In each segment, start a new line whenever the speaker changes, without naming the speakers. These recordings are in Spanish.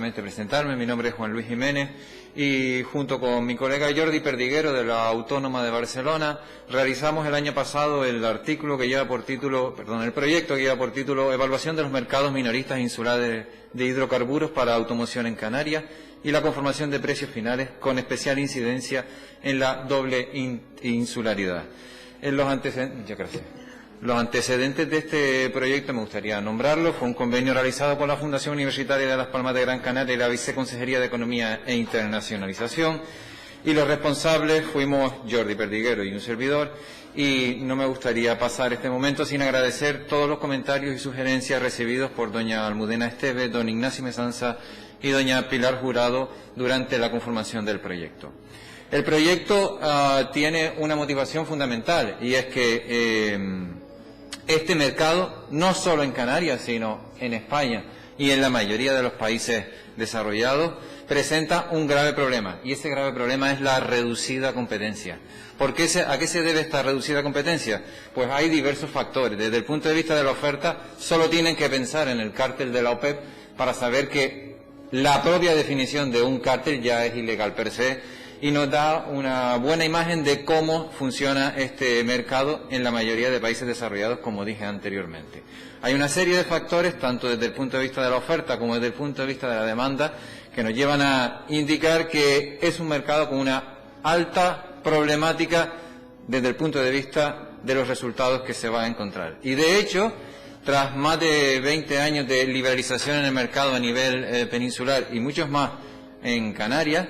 brevemente presentarme. Mi nombre es Juan Luis Jiménez y junto con mi colega Jordi Perdiguero de la Autónoma de Barcelona realizamos el año pasado el proyecto que lleva por título Evaluación de los mercados minoristas insulares de hidrocarburos para automoción en Canarias y la conformación de precios finales con especial incidencia en la doble insularidad. Los antecedentes de este proyecto me gustaría nombrarlo. Fue un convenio realizado por la Fundación Universitaria de Las Palmas de Gran Canaria y la Viceconsejería de Economía e Internacionalización. Y los responsables fuimos Jordi Perdiguero y un servidor. Y no me gustaría pasar este momento sin agradecer todos los comentarios y sugerencias recibidos por doña Almudena Esteve, don Ignacio Mesanza y doña Pilar Jurado durante la conformación del proyecto. El proyecto tiene una motivación fundamental y es que este mercado, no solo en Canarias, sino en España y en la mayoría de los países desarrollados, presenta un grave problema, y ese grave problema es la reducida competencia. ¿A qué se debe esta reducida competencia? Pues hay diversos factores. Desde el punto de vista de la oferta, solo tienen que pensar en el cártel de la OPEP para saber que la propia definición de un cártel ya es ilegal per se, y nos da una buena imagen de cómo funciona este mercado en la mayoría de países desarrollados, como dije anteriormente. Hay una serie de factores, tanto desde el punto de vista de la oferta como desde el punto de vista de la demanda, que nos llevan a indicar que es un mercado con una alta problemática desde el punto de vista de los resultados que se va a encontrar. Y de hecho, tras más de 20 años de liberalización en el mercado a nivel peninsular y muchos más en Canarias,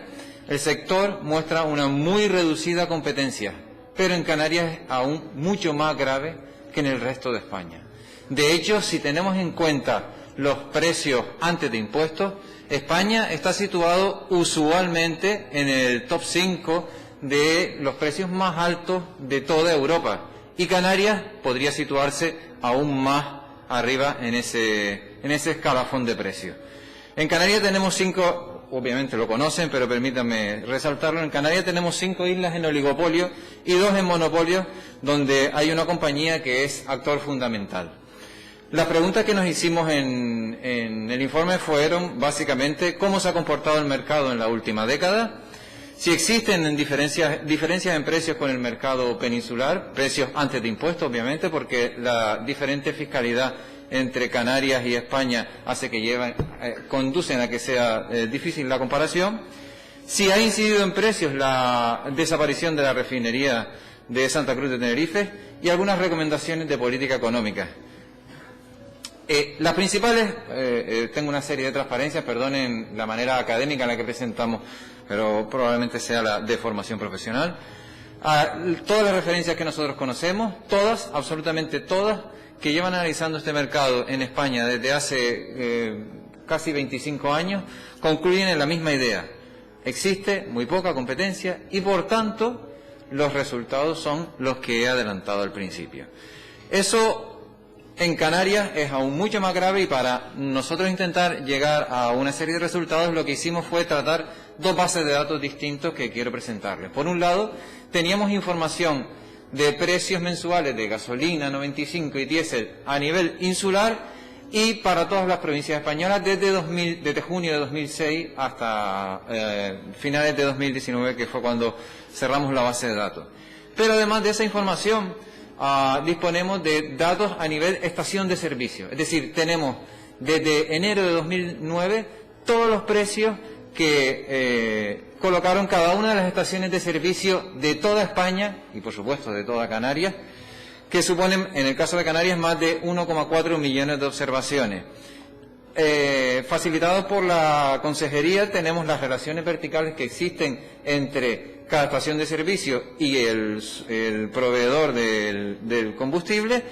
el sector muestra una muy reducida competencia, pero en Canarias es aún mucho más grave que en el resto de España. De hecho, si tenemos en cuenta los precios antes de impuestos, España está situado usualmente en el top 5 de los precios más altos de toda Europa, y Canarias podría situarse aún más arriba en ese escalafón de precios. En Canarias tenemos 5... Obviamente lo conocen, pero permítanme resaltarlo. En Canarias tenemos 5 islas en oligopolio y 2 en monopolio, donde hay una compañía que es actor fundamental. Las preguntas que nos hicimos en el informe fueron, básicamente, cómo se ha comportado el mercado en la última década, si existen diferencias en precios con el mercado peninsular, precios antes de impuestos, obviamente, porque la diferente fiscalidad entre Canarias y España hace que conducen a que sea difícil la comparación. Si ha incidido en precios la desaparición de la refinería de Santa Cruz de Tenerife y algunas recomendaciones de política económica. Las principales, tengo una serie de transparencias, perdonen la manera académica en la que presentamos, pero probablemente sea la de formación profesional. Todas las referencias que nosotros conocemos, todas, absolutamente todas, que llevan analizando este mercado en España desde hace casi 25 años, concluyen en la misma idea. Existe muy poca competencia y, por tanto, los resultados son los que he adelantado al principio. Eso en Canarias es aún mucho más grave, y para nosotros intentar llegar a una serie de resultados, lo que hicimos fue tratar 2 bases de datos distintos que quiero presentarles. Por un lado, teníamos información de precios mensuales de gasolina, 95 y diésel a nivel insular y para todas las provincias españolas desde junio de 2006 hasta finales de 2019, que fue cuando cerramos la base de datos. Pero además de esa información, disponemos de datos a nivel estación de servicio. Es decir, tenemos desde enero de 2009 todos los precios que colocaron cada una de las estaciones de servicio de toda España y, por supuesto, de toda Canarias, que suponen, en el caso de Canarias, más de 1,4 millones de observaciones. Facilitados por la Consejería, tenemos las relaciones verticales que existen entre cada estación de servicio y el proveedor del combustible,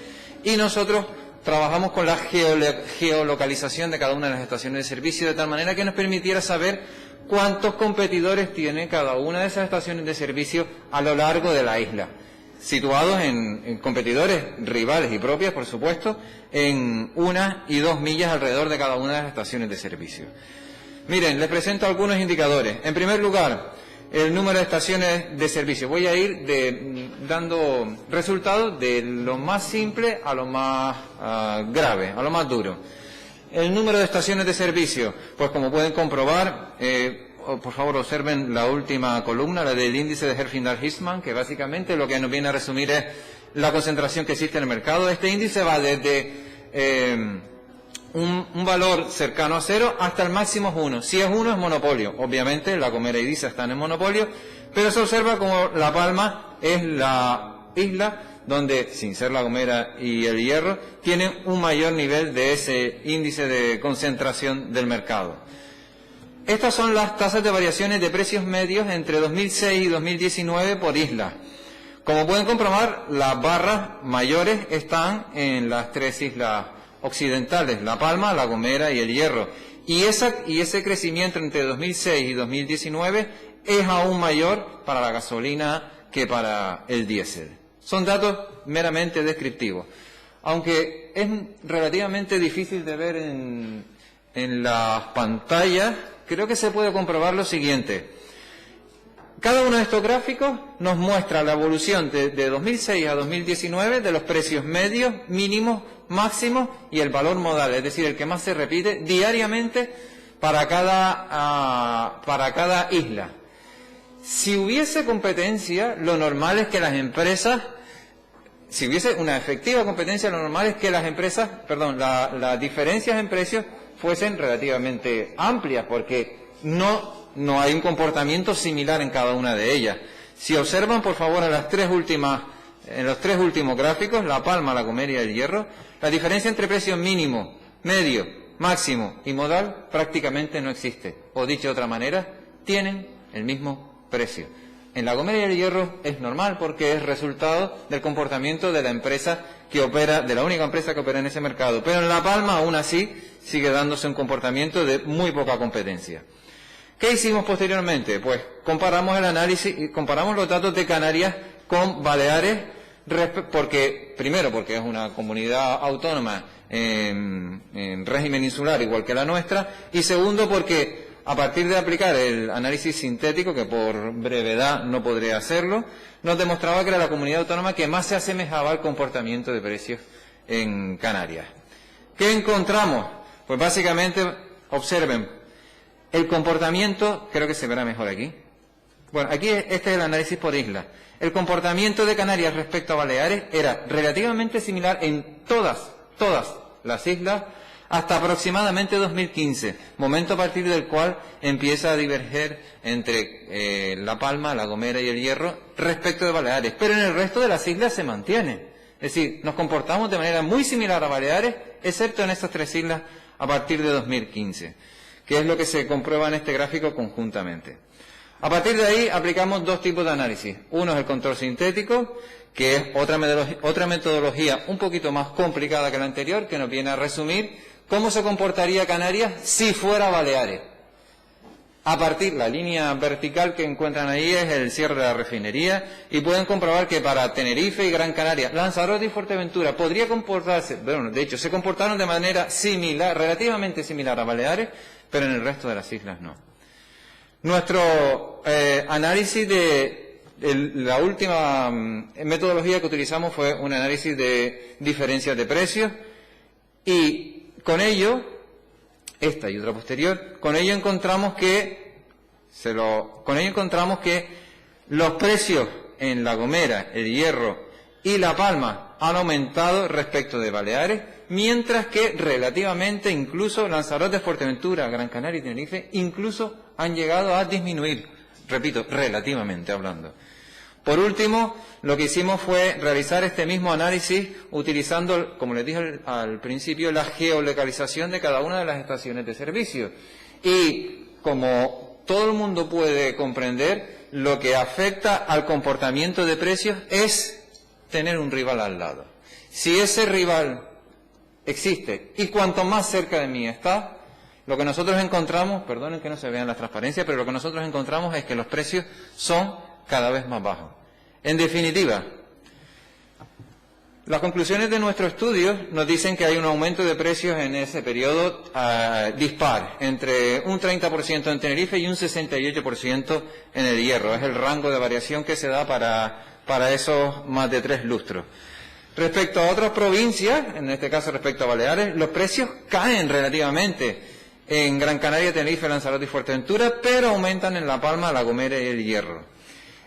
y nosotros trabajamos con la geolocalización de cada una de las estaciones de servicio, de tal manera que nos permitiera saber cuántos competidores tiene cada una de esas estaciones de servicio a lo largo de la isla, situados en competidores rivales y propias, por supuesto, en 1 y 2 millas alrededor de cada una de las estaciones de servicio. Miren, les presento algunos indicadores. En primer lugar, el número de estaciones de servicio. Voy a ir dando resultados de lo más simple a lo más grave, a lo más duro. El número de estaciones de servicio, pues como pueden comprobar, por favor observen la última columna, la del índice de Herfindahl-Huisman, que básicamente lo que nos viene a resumir es la concentración que existe en el mercado. Este índice va desde un valor cercano a 0 hasta el máximo 1. Si es 1 es monopolio. Obviamente La Gomera y Diza están en monopolio, pero se observa como La Palma es la isla donde, sin ser La Gomera y El Hierro, tienen un mayor nivel de ese índice de concentración del mercado. Estas son las tasas de variaciones de precios medios entre 2006 y 2019 por isla. Como pueden comprobar, las barras mayores están en las 3 islas occidentales, La Palma, La Gomera y El Hierro. Y ese crecimiento entre 2006 y 2019 es aún mayor para la gasolina que para el diésel. Son datos meramente descriptivos. Aunque es relativamente difícil de ver en las pantallas, creo que se puede comprobar lo siguiente. Cada uno de estos gráficos nos muestra la evolución de 2006 a 2019 de los precios medios, mínimos, máximos y el valor modal, es decir, el que más se repite diariamente para cada isla. Si hubiese competencia, lo normal es que las empresas, si hubiese una efectiva competencia, lo normal es que las empresas, las diferencias en precios fuesen relativamente amplias, porque no hay un comportamiento similar en cada una de ellas. Si observan, por favor, en los 3 últimos gráficos, La Palma, La Gomera y El Hierro, la diferencia entre precios mínimo, medio, máximo y modal prácticamente no existe. O dicho de otra manera, tienen el mismo precio. En La Gomera y El Hierro es normal porque es resultado del comportamiento de la empresa que opera, de la única empresa que opera en ese mercado. Pero en La Palma, aún así, sigue dándose un comportamiento de muy poca competencia. ¿Qué hicimos posteriormente? Pues comparamos el análisis y comparamos los datos de Canarias con Baleares, primero porque es una comunidad autónoma en régimen insular igual que la nuestra, y segundo porque a partir de aplicar el análisis sintético, que por brevedad no podré hacerlo, nos demostraba que era la comunidad autónoma que más se asemejaba al comportamiento de precios en Canarias. ¿Qué encontramos? Pues básicamente, observen, el comportamiento, creo que se verá mejor aquí. Bueno, aquí este es el análisis por isla. El comportamiento de Canarias respecto a Baleares era relativamente similar en todas las islas hasta aproximadamente 2015, momento a partir del cual empieza a diverger entre La Palma, La Gomera y El Hierro respecto de Baleares. Pero en el resto de las islas se mantiene. Es decir, nos comportamos de manera muy similar a Baleares, excepto en estas 3 islas a partir de 2015. Que es lo que se comprueba en este gráfico conjuntamente. A partir de ahí aplicamos 2 tipos de análisis. Uno es el control sintético, que es otra metodología un poquito más complicada que la anterior, que nos viene a resumir cómo se comportaría Canarias si fuera Baleares. La línea vertical que encuentran ahí es el cierre de la refinería, y pueden comprobar que para Tenerife y Gran Canaria, Lanzarote y Fuerteventura podría comportarse, bueno, de hecho se comportaron de manera similar, relativamente similar a Baleares, pero en el resto de las islas no. Nuestro análisis la última metodología que utilizamos fue un análisis de diferencias de precios, y con ello, esta y otra posterior, con ello encontramos que los precios en La Gomera, El Hierro y La Palma han aumentado respecto de Baleares, mientras que relativamente incluso Lanzarote, Fuerteventura, Gran Canaria y Tenerife incluso han llegado a disminuir, repito, relativamente hablando. Por último, lo que hicimos fue realizar este mismo análisis utilizando, como les dije al principio, la geolocalización de cada una de las estaciones de servicio. Y como todo el mundo puede comprender, lo que afecta al comportamiento de precios es tener un rival al lado. Si ese rival existe y cuanto más cerca de mí está, lo que nosotros encontramos, perdonen que no se vean las transparencias, pero lo que nosotros encontramos es que los precios son cada vez más bajos. En definitiva, las conclusiones de nuestro estudio nos dicen que hay un aumento de precios en ese periodo dispar, entre un 30% en Tenerife y un 68% en El Hierro. Es el rango de variación que se da para esos más de 3 lustros. Respecto a otras provincias, en este caso respecto a Baleares, los precios caen relativamente en Gran Canaria, Tenerife, Lanzarote y Fuerteventura, pero aumentan en La Palma, La Gomera y El Hierro.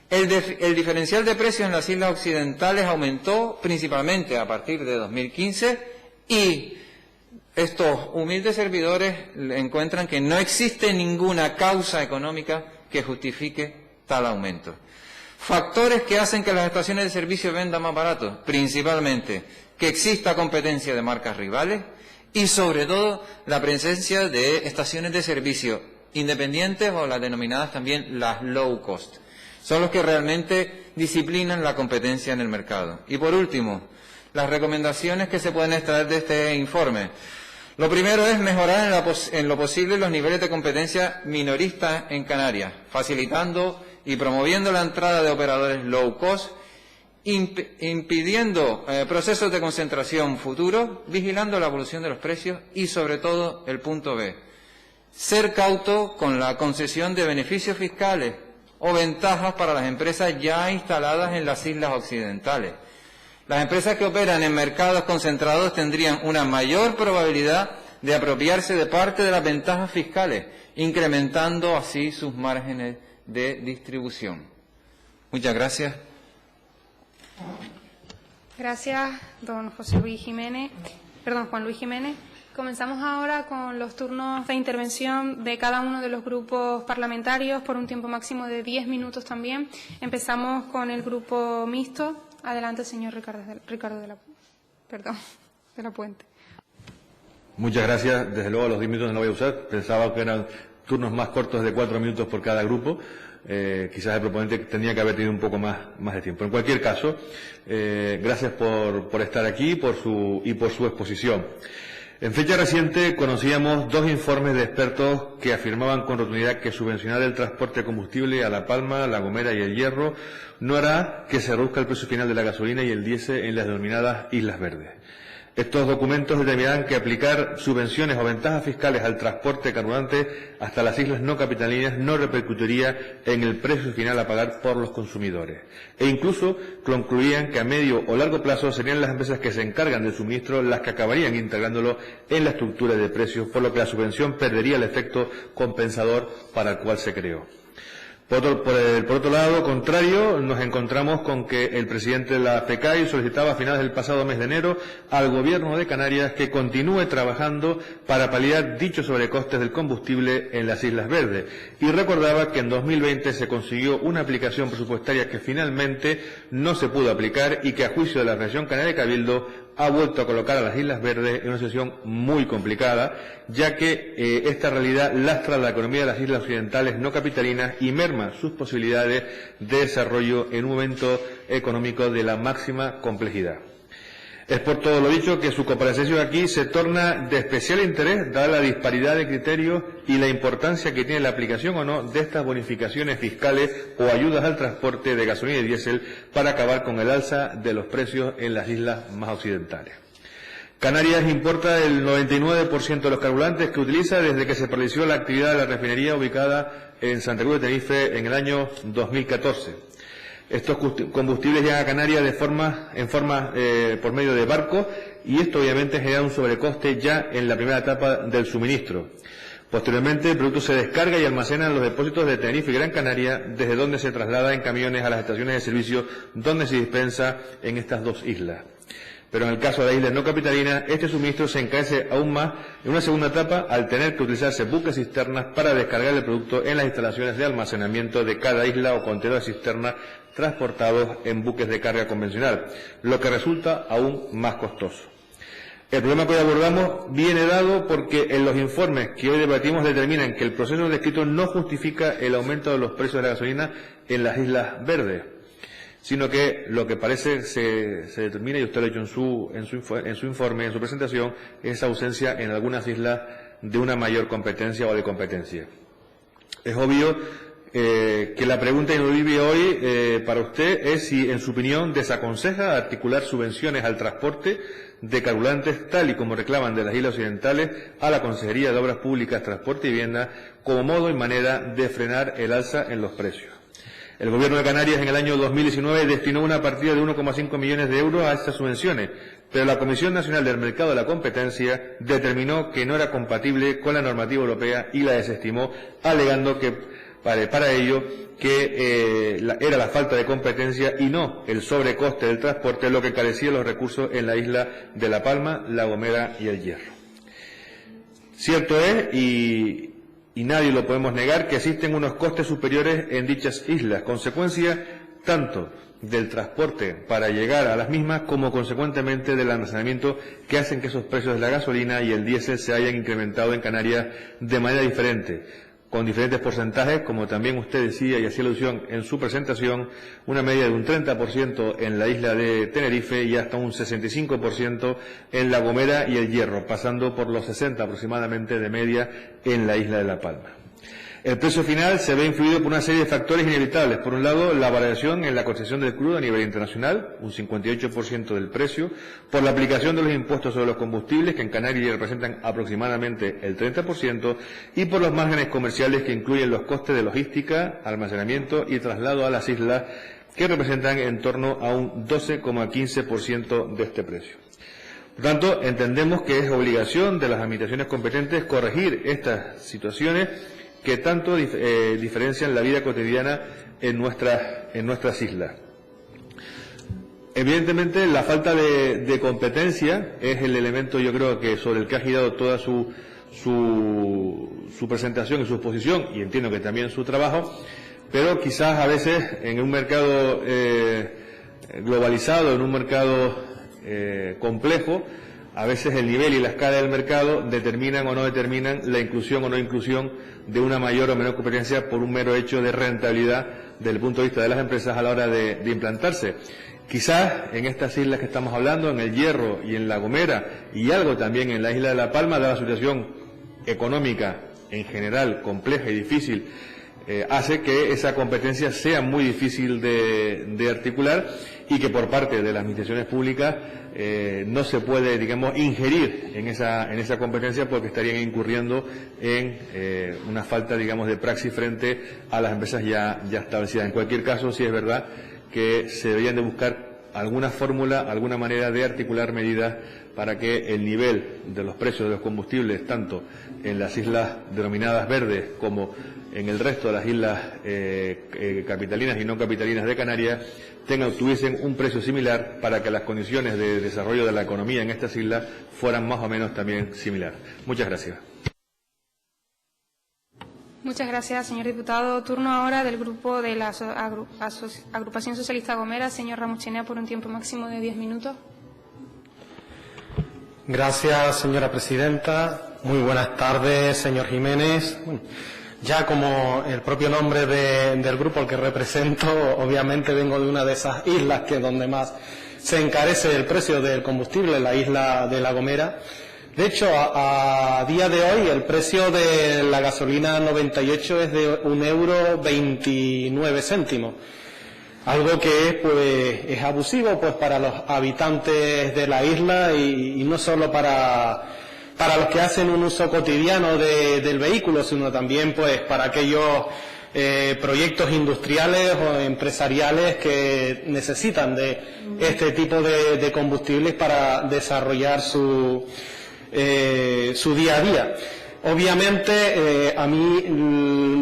El diferencial de precios en las islas occidentales aumentó principalmente a partir de 2015 y estos humildes servidores encuentran que no existe ninguna causa económica que justifique tal aumento. Factores que hacen que las estaciones de servicio vendan más barato, principalmente que exista competencia de marcas rivales y sobre todo la presencia de estaciones de servicio independientes o las denominadas también las low cost. Son los que realmente disciplinan la competencia en el mercado. Y por último, las recomendaciones que se pueden extraer de este informe. Lo primero es mejorar en lo posible los niveles de competencia minoristas en Canarias, facilitando y promoviendo la entrada de operadores low cost, impidiendo procesos de concentración futuros, vigilando la evolución de los precios y, sobre todo, el punto B, ser cauto con la concesión de beneficios fiscales o ventajas para las empresas ya instaladas en las islas occidentales. Las empresas que operan en mercados concentrados tendrían una mayor probabilidad de apropiarse de parte de las ventajas fiscales, incrementando así sus márgenes de distribución. Muchas gracias.
Gracias, don Juan Luis Jiménez. Comenzamos ahora con los turnos de intervención de cada uno de los grupos parlamentarios por un tiempo máximo de 10 minutos también. Empezamos con el grupo mixto. Adelante, señor Ricardo de la Puente.
Muchas gracias. Desde luego, los 10 minutos no los voy a usar. Pensaba que eran turnos más cortos de 4 minutos por cada grupo. Quizás el proponente tendría que haber tenido un poco más de tiempo. En cualquier caso, gracias por estar aquí y por su exposición. En fecha reciente conocíamos 2 informes de expertos que afirmaban con rotundidad que subvencionar el transporte de combustible a La Palma, La Gomera y El Hierro no hará que se reduzca el precio final de la gasolina y el diésel en las denominadas Islas Verdes. Estos documentos determinarán que aplicar subvenciones o ventajas fiscales al transporte de carburantes hasta las islas no capitalinas no repercutiría en el precio final a pagar por los consumidores. E incluso concluían que a medio o largo plazo serían las empresas que se encargan del suministro las que acabarían integrándolo en la estructura de precios, por lo que la subvención perdería el efecto compensador para el cual se creó. Por otro lado, contrario, nos encontramos con que el presidente de la FECAI solicitaba a finales del pasado mes de enero al Gobierno de Canarias que continúe trabajando para paliar dichos sobrecostes del combustible en las Islas Verdes y recordaba que en 2020 se consiguió una aplicación presupuestaria que finalmente no se pudo aplicar y que a juicio de la Región Canaria de Cabildo ha vuelto a colocar a las Islas Verdes en una situación muy complicada, ya que esta realidad lastra la economía de las islas occidentales no capitalinas y merma sus posibilidades de desarrollo en un momento económico de la máxima complejidad. Es por todo lo dicho que su comparecencia aquí se torna de especial interés, dada la disparidad de criterios y la importancia que tiene la aplicación o no de estas bonificaciones fiscales o ayudas al transporte de gasolina y diésel para acabar con el alza de los precios en las islas más occidentales. Canarias importa el 99% de los carburantes que utiliza desde que se paralizó la actividad de la refinería ubicada en Santa Cruz de Tenerife en el año 2014. Estos combustibles llegan a Canarias por medio de barcos y esto obviamente genera un sobrecoste ya en la primera etapa del suministro. Posteriormente el producto se descarga y almacena en los depósitos de Tenerife y Gran Canaria, desde donde se traslada en camiones a las estaciones de servicio donde se dispensa en estas 2 islas. Pero en el caso de las islas no capitalinas, este suministro se encarece aún más en una segunda etapa al tener que utilizarse buques cisternas para descargar el producto en las instalaciones de almacenamiento de cada isla o contenedores cisterna transportados en buques de carga convencional, lo que resulta aún más costoso. El problema que hoy abordamos viene dado porque en los informes que hoy debatimos determinan que el proceso descrito no justifica el aumento de los precios de la gasolina en las Islas Verdes, sino que lo que parece se determina, y usted lo ha hecho en su informe, en su presentación, es ausencia en algunas islas de una mayor competencia o de competencia. Es obvio que la pregunta ineludible hoy para usted es si, en su opinión, desaconseja articular subvenciones al transporte de carburantes, tal y como reclaman de las islas occidentales, a la Consejería de Obras Públicas, Transporte y Vivienda, como modo y manera de frenar el alza en los precios. El Gobierno de Canarias en el año 2019 destinó una partida de 1,5 millones de euros a estas subvenciones, pero la Comisión Nacional del Mercado de la Competencia determinó que no era compatible con la normativa europea y la desestimó, alegando que para ello que era la falta de competencia y no el sobrecoste del transporte lo que encarecía los recursos en la isla de La Palma, La Gomera y El Hierro. Cierto es, y nadie lo podemos negar, que existen unos costes superiores en dichas islas, consecuencia tanto del transporte para llegar a las mismas como consecuentemente del almacenamiento, que hacen que esos precios de la gasolina y el diésel se hayan incrementado en Canarias de manera diferente, con diferentes porcentajes, como también usted decía y hacía alusión en su presentación, una media de un 30% en la isla de Tenerife y hasta un 65% en La Gomera y El Hierro, pasando por los 60 aproximadamente de media en la isla de La Palma. El precio final se ve influido por una serie de factores inevitables. Por un lado, la variación en la concesión del crudo a nivel internacional, un 58% del precio, por la aplicación de los impuestos sobre los combustibles, que en Canarias representan aproximadamente el 30%, y por los márgenes comerciales que incluyen los costes de logística, almacenamiento y traslado a las islas, que representan en torno a un 12,15% de este precio. Por tanto, entendemos que es obligación de las administraciones competentes corregir estas situaciones que tanto diferencian la vida cotidiana en nuestras islas. Evidentemente, la falta de competencia es el elemento, yo creo, que sobre el que ha girado toda su presentación y su exposición, y entiendo que también su trabajo, pero quizás a veces en un mercado globalizado, en un mercado complejo, a veces el nivel y la escala del mercado determinan o no determinan la inclusión o no inclusión de una mayor o menor competencia por un mero hecho de rentabilidad desde el punto de vista de las empresas a la hora de implantarse. Quizás en estas islas que estamos hablando, en El Hierro y en La Gomera, y algo también en la isla de La Palma, dada la situación económica en general compleja y difícil, hace que esa competencia sea muy difícil de articular y que por parte de las administraciones públicas no se puede, digamos, ingerir en esa competencia porque estarían incurriendo en una falta, digamos, de praxis frente a las empresas ya establecidas. En cualquier caso, sí es verdad que se deberían de buscar alguna fórmula, alguna manera de articular medidas para que el nivel de los precios de los combustibles, tanto en las islas denominadas verdes como en el resto de las islas capitalinas y no capitalinas de Canarias, tuviesen un precio similar para que las condiciones de desarrollo de la economía en estas islas fueran más o menos también similares. Muchas gracias.
Muchas gracias, señor diputado. Turno ahora del grupo de la Agrupación Socialista Gomera. Señor Ramos Chenea, por un tiempo máximo de 10 minutos.
Gracias, señora presidenta. Muy buenas tardes, señor Jiménez. Bueno, ya como el propio nombre del grupo al que represento, obviamente vengo de una de esas islas que donde más se encarece el precio del combustible, la isla de La Gomera. De hecho, a día de hoy el precio de la gasolina 98 es de €1,29, algo que es abusivo pues para los habitantes de la isla y no solo para los que hacen un uso cotidiano del vehículo, sino también pues para aquellos proyectos industriales o empresariales que necesitan de este tipo de combustibles para desarrollar su día a día. Obviamente, a mí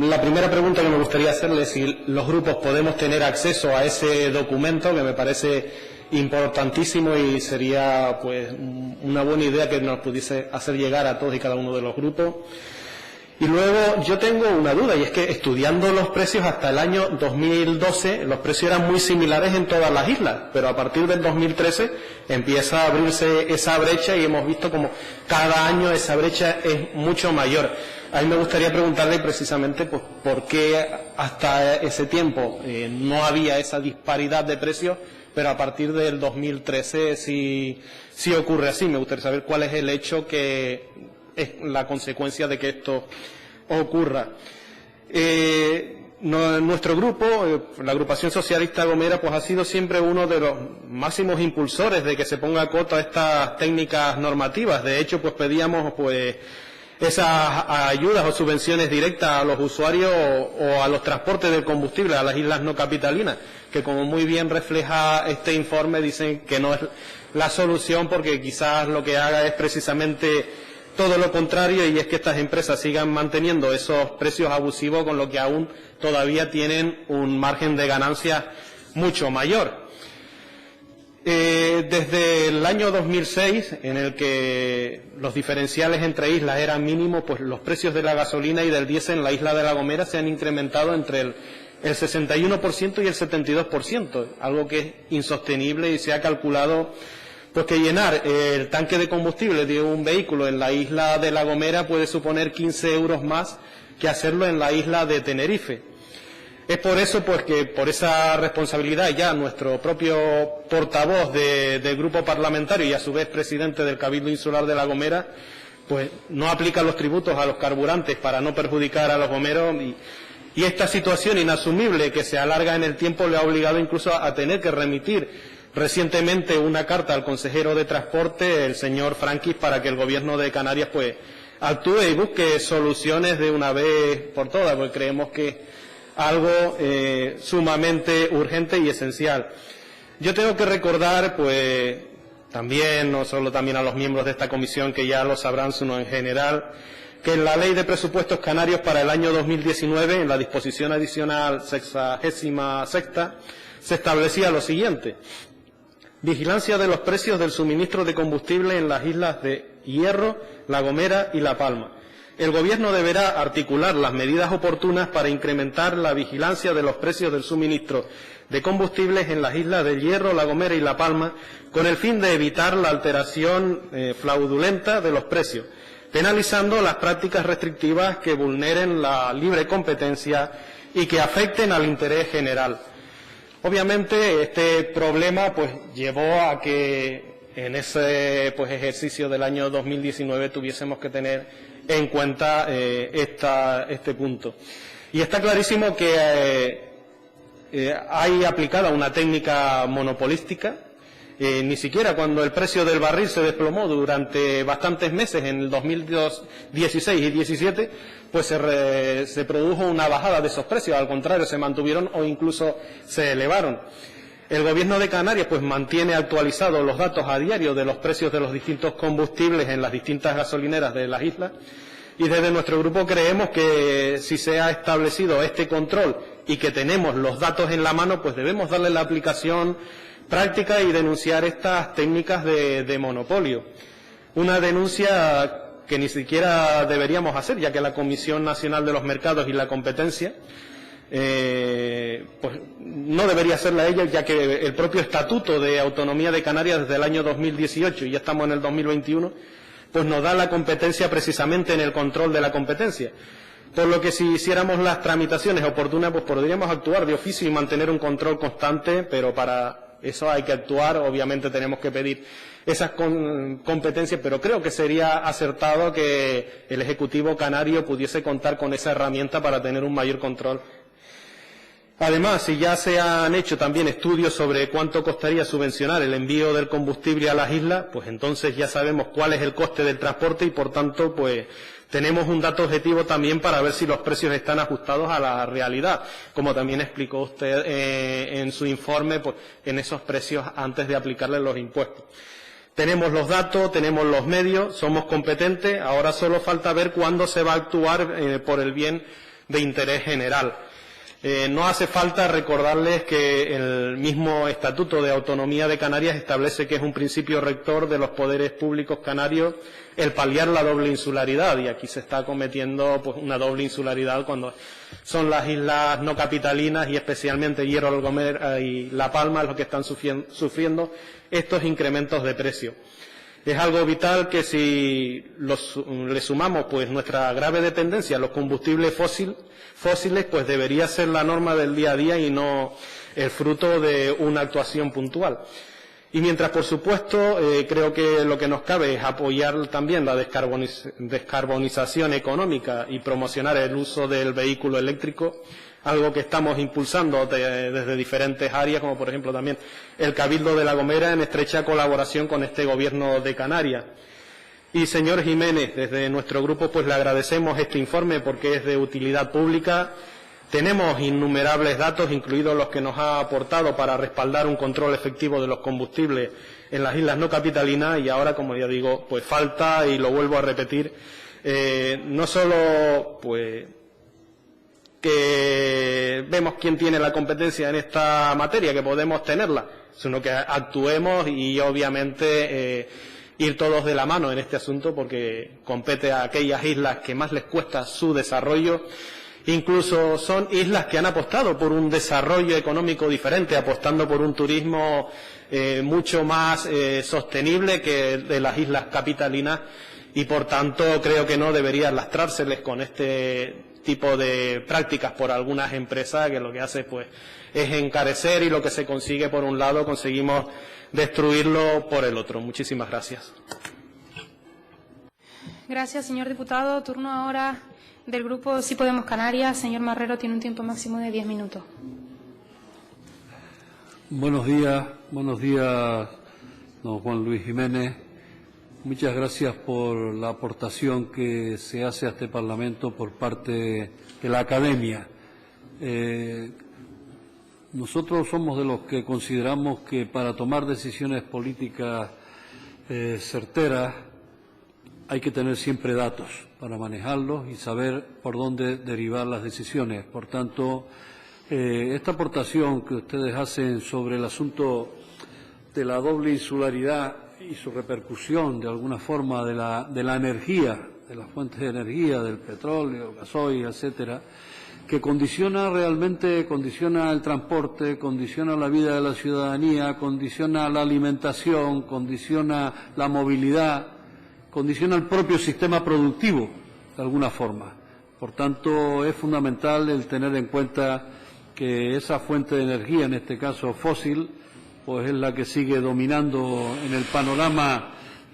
la primera pregunta que me gustaría hacerle es si los grupos podemos tener acceso a ese documento, que me parece importantísimo y sería pues una buena idea que nos pudiese hacer llegar a todos y cada uno de los grupos. Y luego yo tengo una duda, y es que estudiando los precios hasta el año 2012, los precios eran muy similares en todas las islas, pero a partir del 2013 empieza a abrirse esa brecha y hemos visto como cada año esa brecha es mucho mayor. A mí me gustaría preguntarle precisamente pues, por qué hasta ese tiempo no había esa disparidad de precios, pero a partir del 2013 sí ocurre así. Me gustaría saber cuál es el hecho que es la consecuencia de que esto ocurra. Nuestro grupo, la Agrupación Socialista Gomera, pues ha sido siempre uno de los máximos impulsores de que se ponga coto a estas técnicas normativas. De hecho, pues pedíamos pues esas ayudas o subvenciones directas a los usuarios o a los transportes del combustible a las islas no capitalinas, que como muy bien refleja este informe, dicen que no es la solución, porque quizás lo que haga es precisamente todo lo contrario, y es que estas empresas sigan manteniendo esos precios abusivos, con lo que aún todavía tienen un margen de ganancias mucho mayor. Desde el año 2006, en el que los diferenciales entre islas eran mínimos, pues los precios de la gasolina y del diésel en la isla de La Gomera se han incrementado entre el 61% y el 72%, algo que es insostenible, y se ha calculado pues que llenar el tanque de combustible de un vehículo en la isla de La Gomera puede suponer 15 euros más que hacerlo en la isla de Tenerife. Es por eso pues que por esa responsabilidad ya nuestro propio portavoz del grupo parlamentario y a su vez presidente del Cabildo Insular de La Gomera pues no aplica los tributos a los carburantes para no perjudicar a los gomeros, y esta situación inasumible que se alarga en el tiempo le ha obligado incluso a tener que remitir recientemente una carta al consejero de Transporte, el señor Franquis, para que el Gobierno de Canarias pues actúe y busque soluciones de una vez por todas, porque creemos que es algo sumamente urgente y esencial. Yo tengo que recordar, pues, también, no solo también a los miembros de esta comisión, que ya lo sabrán, sino en general, que en la Ley de Presupuestos Canarios para el año 2019, en la disposición adicional 66ª, se establecía lo siguiente: vigilancia de los precios del suministro de combustible en las islas de Hierro, La Gomera y La Palma. El Gobierno deberá articular las medidas oportunas para incrementar la vigilancia de los precios del suministro de combustibles en las islas de Hierro, La Gomera y La Palma, con el fin de evitar la alteración fraudulenta de los precios, penalizando las prácticas restrictivas que vulneren la libre competencia y que afecten al interés general. Obviamente este problema pues llevó a que en ese pues ejercicio del año 2019 tuviésemos que tener en cuenta este punto. Y está clarísimo que hay aplicada una técnica monopolística. Ni siquiera cuando el precio del barril se desplomó durante bastantes meses en el 2016 y 2017, pues se produjo una bajada de esos precios. Al contrario, se mantuvieron o incluso se elevaron. El Gobierno de Canarias pues mantiene actualizados los datos a diario de los precios de los distintos combustibles en las distintas gasolineras de las islas, y desde nuestro grupo creemos que si se ha establecido este control y que tenemos los datos en la mano, pues debemos darle la aplicación práctica y denunciar estas técnicas de monopolio. Una denuncia que ni siquiera deberíamos hacer, ya que la Comisión Nacional de los Mercados y la Competencia pues no debería hacerla ella, ya que el propio Estatuto de Autonomía de Canarias desde el año 2018, y ya estamos en el 2021, pues nos da la competencia precisamente en el control de la competencia. Por lo que si hiciéramos las tramitaciones oportunas, pues podríamos actuar de oficio y mantener un control constante, pero para eso hay que actuar. Obviamente tenemos que pedir esas competencias, pero creo que sería acertado que el Ejecutivo canario pudiese contar con esa herramienta para tener un mayor control. Además, si ya se han hecho también estudios sobre cuánto costaría subvencionar el envío del combustible a las islas, pues entonces ya sabemos cuál es el coste del transporte y, por tanto, pues tenemos un dato objetivo también para ver si los precios están ajustados a la realidad, como también explicó usted en su informe, pues en esos precios antes de aplicarle los impuestos. Tenemos los datos, tenemos los medios, somos competentes, ahora solo falta ver cuándo se va a actuar por el bien de interés general. No hace falta recordarles que el mismo Estatuto de Autonomía de Canarias establece que es un principio rector de los poderes públicos canarios el paliar la doble insularidad, y aquí se está cometiendo pues una doble insularidad cuando son las islas no capitalinas y especialmente Hierro, La Gomera y La Palma los que están sufriendo estos incrementos de precio. Es algo vital que si le sumamos pues nuestra grave dependencia a los combustibles fósiles, pues debería ser la norma del día a día y no el fruto de una actuación puntual. Y mientras, por supuesto, creo que lo que nos cabe es apoyar también la descarbonización económica y promocionar el uso del vehículo eléctrico, algo que estamos impulsando desde diferentes áreas, como por ejemplo también el Cabildo de La Gomera, en estrecha colaboración con este Gobierno de Canarias. Y señor Jiménez, desde nuestro grupo pues le agradecemos este informe porque es de utilidad pública. Tenemos innumerables datos, incluidos los que nos ha aportado para respaldar un control efectivo de los combustibles en las islas no capitalinas, y ahora, como ya digo, pues falta, y lo vuelvo a repetir, no solo pues que vemos quién tiene la competencia en esta materia, que podemos tenerla, sino que actuemos y obviamente ir todos de la mano en este asunto, porque compete a aquellas islas que más les cuesta su desarrollo. Incluso son islas que han apostado por un desarrollo económico diferente, apostando por un turismo mucho más sostenible que de las islas capitalinas, y por tanto creo que no debería lastrárseles con este tipo de prácticas por algunas empresas, que lo que hace pues es encarecer, y lo que se consigue por un lado conseguimos destruirlo por el otro. Muchísimas gracias.
Gracias, señor diputado. Turno ahora del grupo Sí Podemos Canarias. Señor Marrero, tiene un tiempo máximo de 10 minutos.
Buenos días, don Juan Luis Jiménez. Muchas gracias por la aportación que se hace a este Parlamento por parte de la Academia. Nosotros somos de los que consideramos que para tomar decisiones políticas certeras hay que tener siempre datos para manejarlos y saber por dónde derivar las decisiones. Por tanto, esta aportación que ustedes hacen sobre el asunto de la doble insularidad y su repercusión de alguna forma de la energía, de las fuentes de energía, del petróleo, gasoil, etcétera, que condiciona el transporte, condiciona la vida de la ciudadanía, condiciona la alimentación, condiciona la movilidad, condiciona el propio sistema productivo, de alguna forma. Por tanto, es fundamental el tener en cuenta que esa fuente de energía, en este caso fósil, pues es la que sigue dominando en el panorama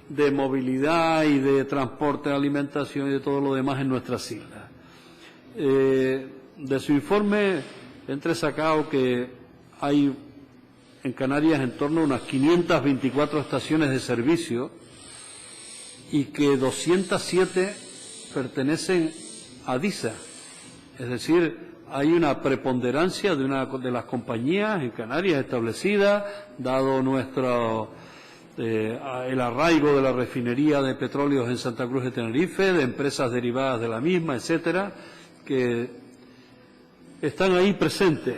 de movilidad y de transporte, de alimentación y de todo lo demás en nuestras islas. De su informe he entresacado que hay en Canarias en torno a unas 524 estaciones de servicio y que 207 pertenecen a DISA. Es decir, hay una preponderancia de las compañías en Canarias establecidas, dado el arraigo de la refinería de petróleos en Santa Cruz de Tenerife, de empresas derivadas de la misma, etcétera, que están ahí presentes.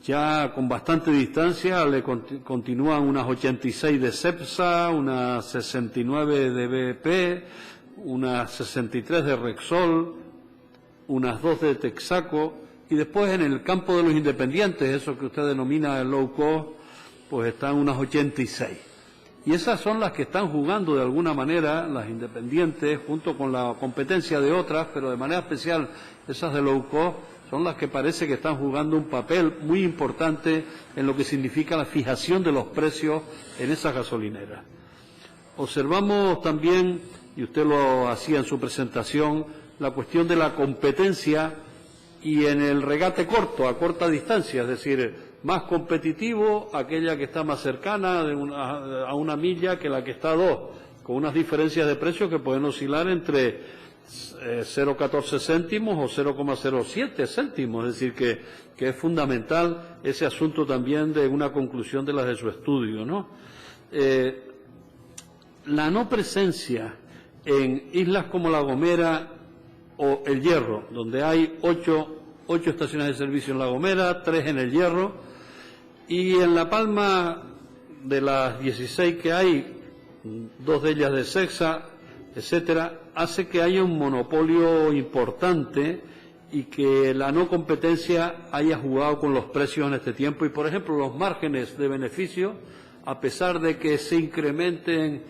Ya con bastante distancia le continúan unas 86 de CEPSA, unas 69 de BP, unas 63 de Repsol, unas 2 de Texaco, y después en el campo de los independientes, eso que usted denomina el low cost, pues están unas 86. Y esas son las que están jugando de alguna manera, las independientes, junto con la competencia de otras, pero de manera especial esas de low cost, son las que parece que están jugando un papel muy importante en lo que significa la fijación de los precios en esas gasolineras. Observamos también, y usted lo hacía en su presentación, la cuestión de la competencia y en el regate corto, a corta distancia, es decir, más competitivo aquella que está más cercana a una milla que la que está a 2, con unas diferencias de precios que pueden oscilar entre 0,14 céntimos o 0,07 céntimos, es decir, que es fundamental ese asunto también de una conclusión de las de su estudio, ¿no? La no presencia en islas como La Gomera o El Hierro, donde hay 8 estaciones de servicio en La Gomera, 3 en El Hierro, y en La Palma, de las 16 que hay, 2 de ellas de Sexa, etcétera, hace que haya un monopolio importante y que la no competencia haya jugado con los precios en este tiempo. Y, por ejemplo, los márgenes de beneficio, a pesar de que se incrementen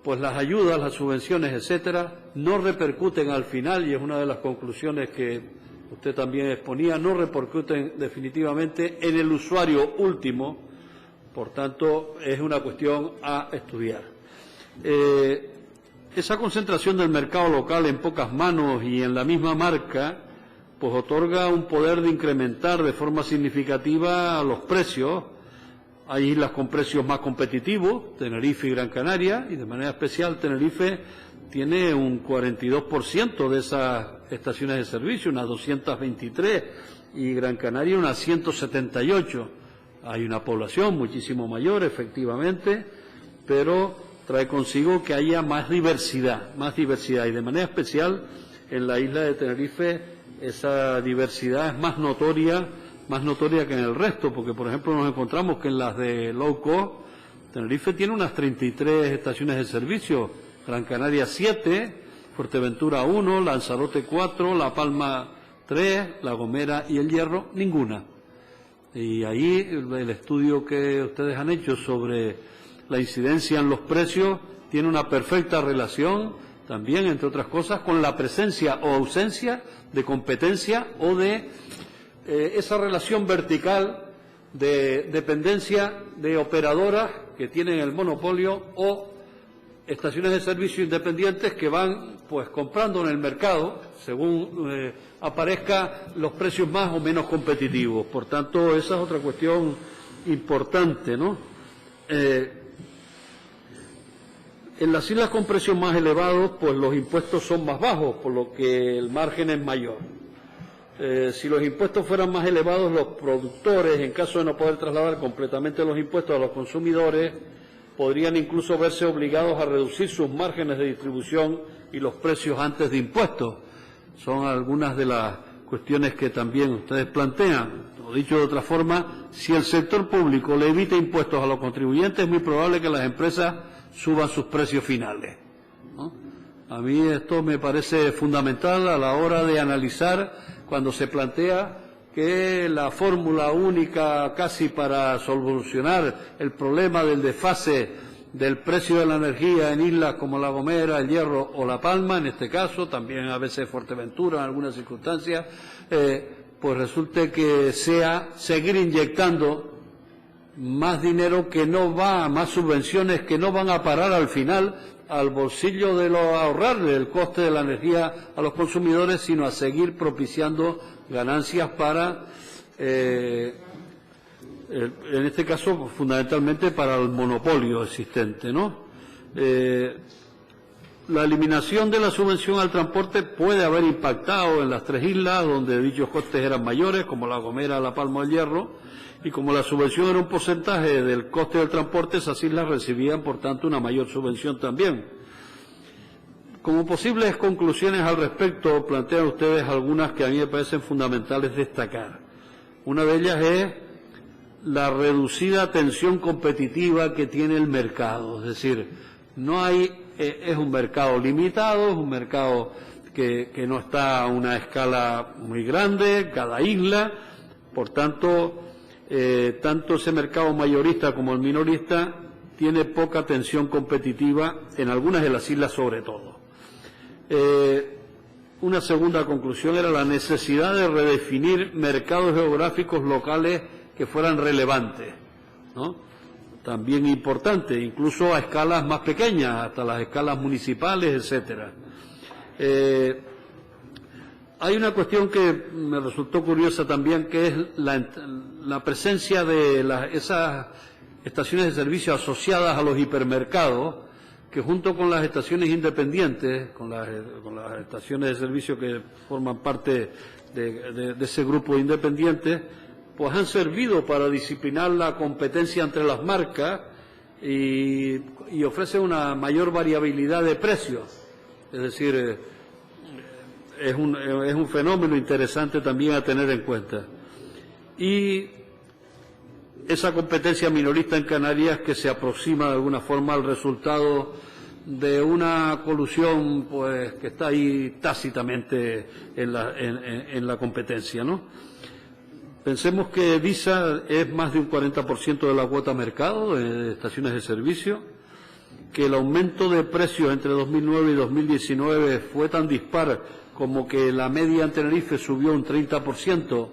pues las ayudas, las subvenciones, etcétera, no repercuten al final, y es una de las conclusiones que usted también exponía, no repercuten definitivamente en el usuario último. Por tanto, es una cuestión a estudiar. Esa concentración del mercado local en pocas manos y en la misma marca, pues otorga un poder de incrementar de forma significativa los precios, Hay islas con precios más competitivos, Tenerife y Gran Canaria, y de manera especial Tenerife tiene un 42% de esas estaciones de servicio, unas 223, y Gran Canaria unas 178. Hay una población muchísimo mayor, efectivamente, pero trae consigo que haya más diversidad, y de manera especial en la isla de Tenerife esa diversidad es más notoria que en el resto, porque por ejemplo nos encontramos que en las de low cost, Tenerife tiene unas 33 estaciones de servicio, Gran Canaria 7, Fuerteventura 1, Lanzarote 4, La Palma 3, La Gomera y El Hierro ninguna. Y ahí el estudio que ustedes han hecho sobre la incidencia en los precios tiene una perfecta relación también, entre otras cosas, con la presencia o ausencia de competencia o de esa relación vertical de dependencia de operadoras que tienen el monopolio o estaciones de servicio independientes que van pues comprando en el mercado según aparezca los precios más o menos competitivos. Por tanto, esa es otra cuestión importante, ¿no? En las islas con precios más elevados, pues los impuestos son más bajos, por lo que el margen es mayor. Si los impuestos fueran más elevados, los productores, en caso de no poder trasladar completamente los impuestos a los consumidores, podrían incluso verse obligados a reducir sus márgenes de distribución y los precios antes de impuestos. Son algunas de las cuestiones que también ustedes plantean. O dicho de otra forma, si el sector público le evita impuestos a los contribuyentes, es muy probable que las empresas suban sus precios finales, ¿no? A mí esto me parece fundamental a la hora de analizar cuando se plantea que la fórmula única casi para solucionar el problema del desfase del precio de la energía en islas como La Gomera, El Hierro o La Palma, en este caso, también a veces Fuerteventura en algunas circunstancias, pues resulte que sea seguir inyectando más dinero que no va, más subvenciones que no van a parar al final al bolsillo de los ahorrarle el coste de la energía a los consumidores, sino a seguir propiciando ganancias para, en este caso, fundamentalmente para el monopolio existente, ¿no? La eliminación de la subvención al transporte puede haber impactado en las tres islas donde dichos costes eran mayores, como La Gomera, La Palma o El Hierro, y como la subvención era un porcentaje del coste del transporte, esas islas recibían, por tanto, una mayor subvención también. Como posibles conclusiones al respecto, plantean ustedes algunas que a mí me parecen fundamentales destacar. Una de ellas es la reducida tensión competitiva que tiene el mercado, es decir, no hay, es un mercado limitado, es un mercado que no está a una escala muy grande, cada isla, por tanto, tanto ese mercado mayorista como el minorista tiene poca tensión competitiva en algunas de las islas sobre todo. Una segunda conclusión era la necesidad de redefinir mercados geográficos locales que fueran relevantes, ¿no? También importante, incluso a escalas más pequeñas, hasta las escalas municipales, etcétera. Hay una cuestión que me resultó curiosa también, que es la presencia de esas estaciones de servicio asociadas a los hipermercados, que junto con las estaciones independientes, con las estaciones de servicio que forman parte de ese grupo de independientes, pues han servido para disciplinar la competencia entre las marcas y ofrecen una mayor variabilidad de precios. Es decir, es un fenómeno interesante también a tener en cuenta. Y esa competencia minorista en Canarias que se aproxima de alguna forma al resultado de una colusión pues que está ahí tácitamente en la competencia, ¿no? Pensemos que Visa es más de un 40% de la cuota mercado de estaciones de servicio, que el aumento de precios entre 2009 y 2019 fue tan dispar como que la media en Tenerife subió un 30%,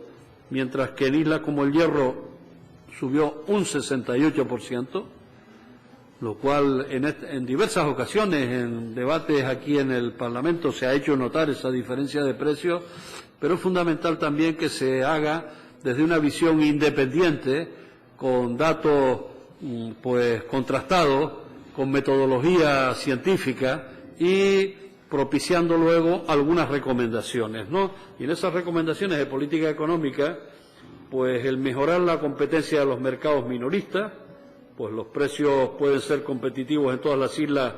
mientras que en islas como El Hierro subió un 68%, lo cual en diversas ocasiones, en debates aquí en el Parlamento, se ha hecho notar esa diferencia de precios, pero es fundamental también que se haga desde una visión independiente con datos pues contrastados, con metodología científica y propiciando luego algunas recomendaciones, ¿no? Y en esas recomendaciones de política económica, pues el mejorar la competencia de los mercados minoristas, pues los precios pueden ser competitivos en todas las islas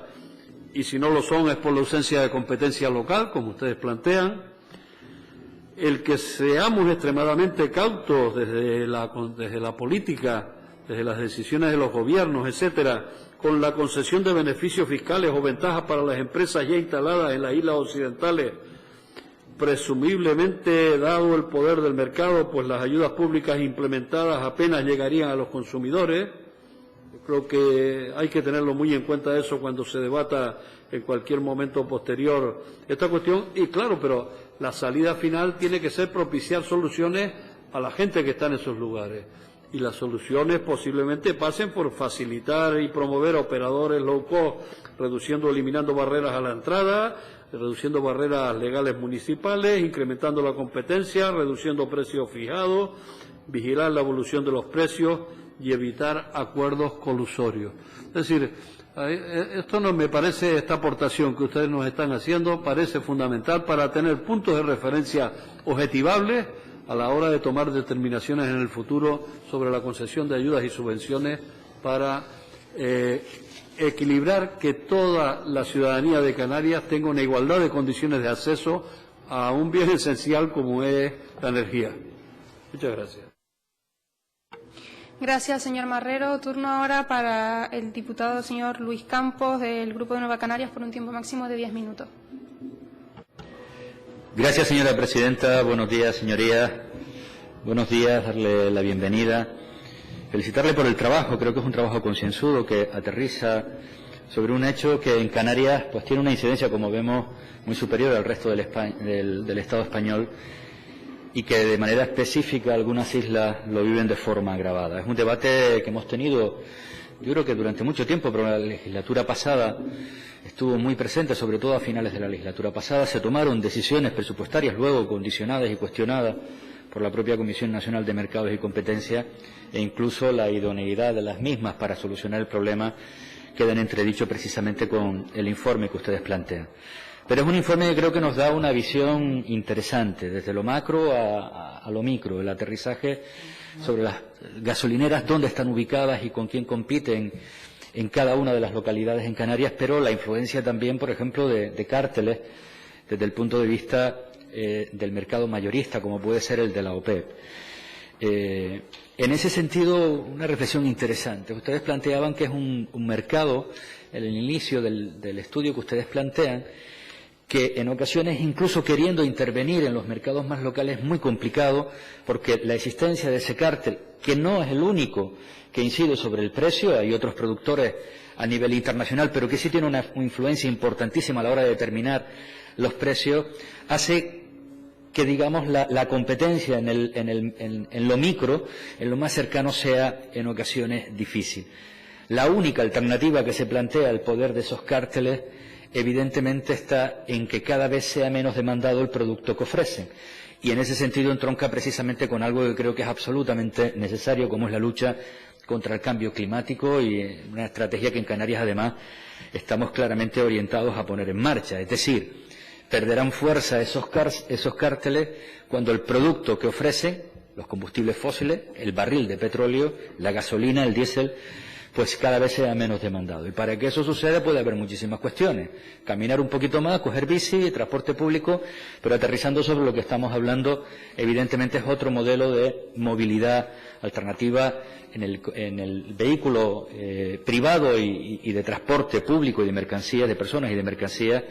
y si no lo son es por la ausencia de competencia local, como ustedes plantean. El que seamos extremadamente cautos desde la política, desde las decisiones de los gobiernos, etcétera, con la concesión de beneficios fiscales o ventajas para las empresas ya instaladas en las islas occidentales, presumiblemente, dado el poder del mercado, pues las ayudas públicas implementadas apenas llegarían a los consumidores. Yo creo que hay que tenerlo muy en cuenta eso cuando se debata en cualquier momento posterior esta cuestión. Y claro, pero la salida final tiene que ser propiciar soluciones a la gente que está en esos lugares. Y las soluciones posiblemente pasen por facilitar y promover operadores low cost, eliminando barreras a la entrada, reduciendo barreras legales municipales, incrementando la competencia, reduciendo precios fijados, vigilar la evolución de los precios y evitar acuerdos colusorios. Es decir, esto no me parece, esta aportación que ustedes nos están haciendo, parece fundamental para tener puntos de referencia objetivables a la hora de tomar determinaciones en el futuro sobre la concesión de ayudas y subvenciones para equilibrar que toda la ciudadanía de Canarias tenga una igualdad de condiciones de acceso a un bien esencial como es la energía. Muchas gracias.
Gracias, señor Marrero. Turno ahora para el diputado señor Luis Campos, del Grupo de Nueva Canarias, por un tiempo máximo de 10 minutos.
Gracias, señora presidenta. Buenos días, señorías. Buenos días, darle la bienvenida. Felicitarle por el trabajo. Creo que es un trabajo concienzudo que aterriza sobre un hecho que en Canarias pues tiene una incidencia, como vemos, muy superior al resto del Estado español y que de manera específica algunas islas lo viven de forma agravada. Es un debate que hemos tenido, yo creo que durante mucho tiempo, pero la legislatura pasada estuvo muy presente, sobre todo a finales de la legislatura pasada. Se tomaron decisiones presupuestarias luego condicionadas y cuestionadas por la propia Comisión Nacional de Mercados y Competencia, e incluso la idoneidad de las mismas para solucionar el problema queda en entredicho precisamente con el informe que ustedes plantean. Pero es un informe que creo que nos da una visión interesante, desde lo macro a lo micro, el aterrizaje sobre las gasolineras, dónde están ubicadas y con quién compiten en cada una de las localidades en Canarias, pero la influencia también, por ejemplo, de cárteles desde el punto de vista del mercado mayorista, como puede ser el de la OPEP. En ese sentido, una reflexión interesante. Ustedes planteaban que es un mercado, en el inicio del estudio que ustedes plantean, que en ocasiones, incluso queriendo intervenir en los mercados más locales, es muy complicado, porque la existencia de ese cártel, que no es el único que incide sobre el precio, hay otros productores a nivel internacional, pero que sí tiene una influencia importantísima a la hora de determinar los precios, hace que, digamos, la competencia en lo micro, en lo más cercano, sea en ocasiones difícil. La única alternativa que se plantea al poder de esos cárteles, evidentemente, está en que cada vez sea menos demandado el producto que ofrecen. Y en ese sentido entronca precisamente con algo que creo que es absolutamente necesario, como es la lucha contra el cambio climático, y una estrategia que en Canarias, además, estamos claramente orientados a poner en marcha. Es decir, perderán fuerza esos cárteles cuando el producto que ofrecen, los combustibles fósiles, el barril de petróleo, la gasolina, el diésel, pues cada vez sea menos demandado. Y para que eso suceda puede haber muchísimas cuestiones. Caminar un poquito más, coger bici, transporte público, pero aterrizando sobre lo que estamos hablando, evidentemente es otro modelo de movilidad alternativa en el vehículo privado y de transporte público y de mercancías, de personas y de mercancías,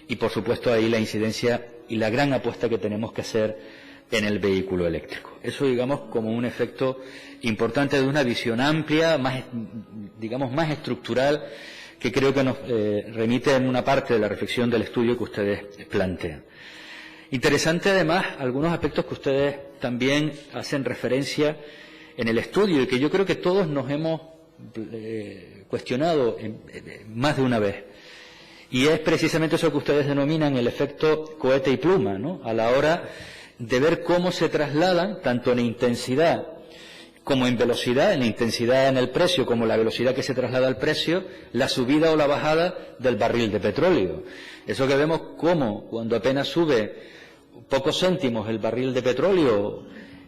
y por supuesto ahí la incidencia y la gran apuesta que tenemos que hacer en el vehículo eléctrico. Eso, digamos, como un efecto importante de una visión amplia, más estructural, que creo que nos remite en una parte de la reflexión del estudio que ustedes plantean. Interesante, además, algunos aspectos que ustedes también hacen referencia en el estudio y que yo creo que todos nos hemos cuestionado más de una vez. Y es precisamente eso que ustedes denominan el efecto cohete y pluma, ¿no? A la hora de ver cómo se trasladan, tanto en intensidad como en velocidad, en la intensidad en el precio, como la velocidad que se traslada al precio, la subida o la bajada del barril de petróleo. Eso que vemos como cuando apenas sube pocos céntimos el barril de petróleo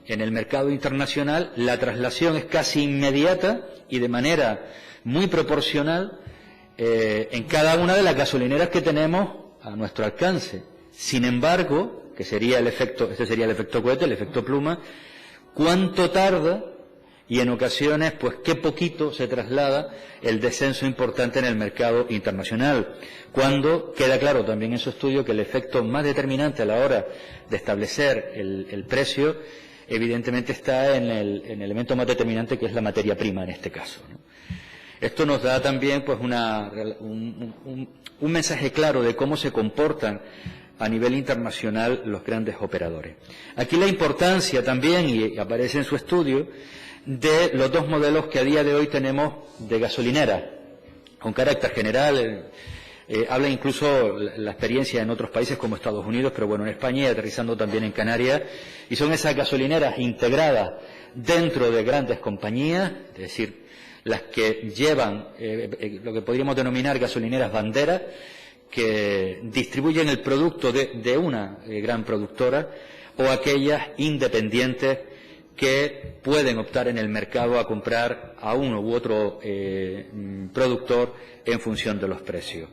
en el mercado internacional, la traslación es casi inmediata y de manera muy proporcional en cada una de las gasolineras que tenemos a nuestro alcance. Sin embargo, que sería el efecto, este sería el efecto cohete, el efecto pluma, cuánto tarda y en ocasiones, pues qué poquito se traslada el descenso importante en el mercado internacional, cuando queda claro también en su estudio que el efecto más determinante a la hora de establecer el precio, evidentemente está en el elemento más determinante, que es la materia prima en este caso, ¿no? Esto nos da también pues un mensaje claro de cómo se comportan a nivel internacional los grandes operadores. Aquí la importancia también, y aparece en su estudio, de los dos modelos que a día de hoy tenemos de gasolinera, con carácter general. Habla incluso la experiencia en otros países como Estados Unidos, pero bueno, en España y aterrizando también en Canarias, y son esas gasolineras integradas dentro de grandes compañías, es decir, las que llevan lo que podríamos denominar gasolineras banderas, que distribuyen el producto de una gran productora, o aquellas independientes que pueden optar en el mercado a comprar a uno u otro productor en función de los precios.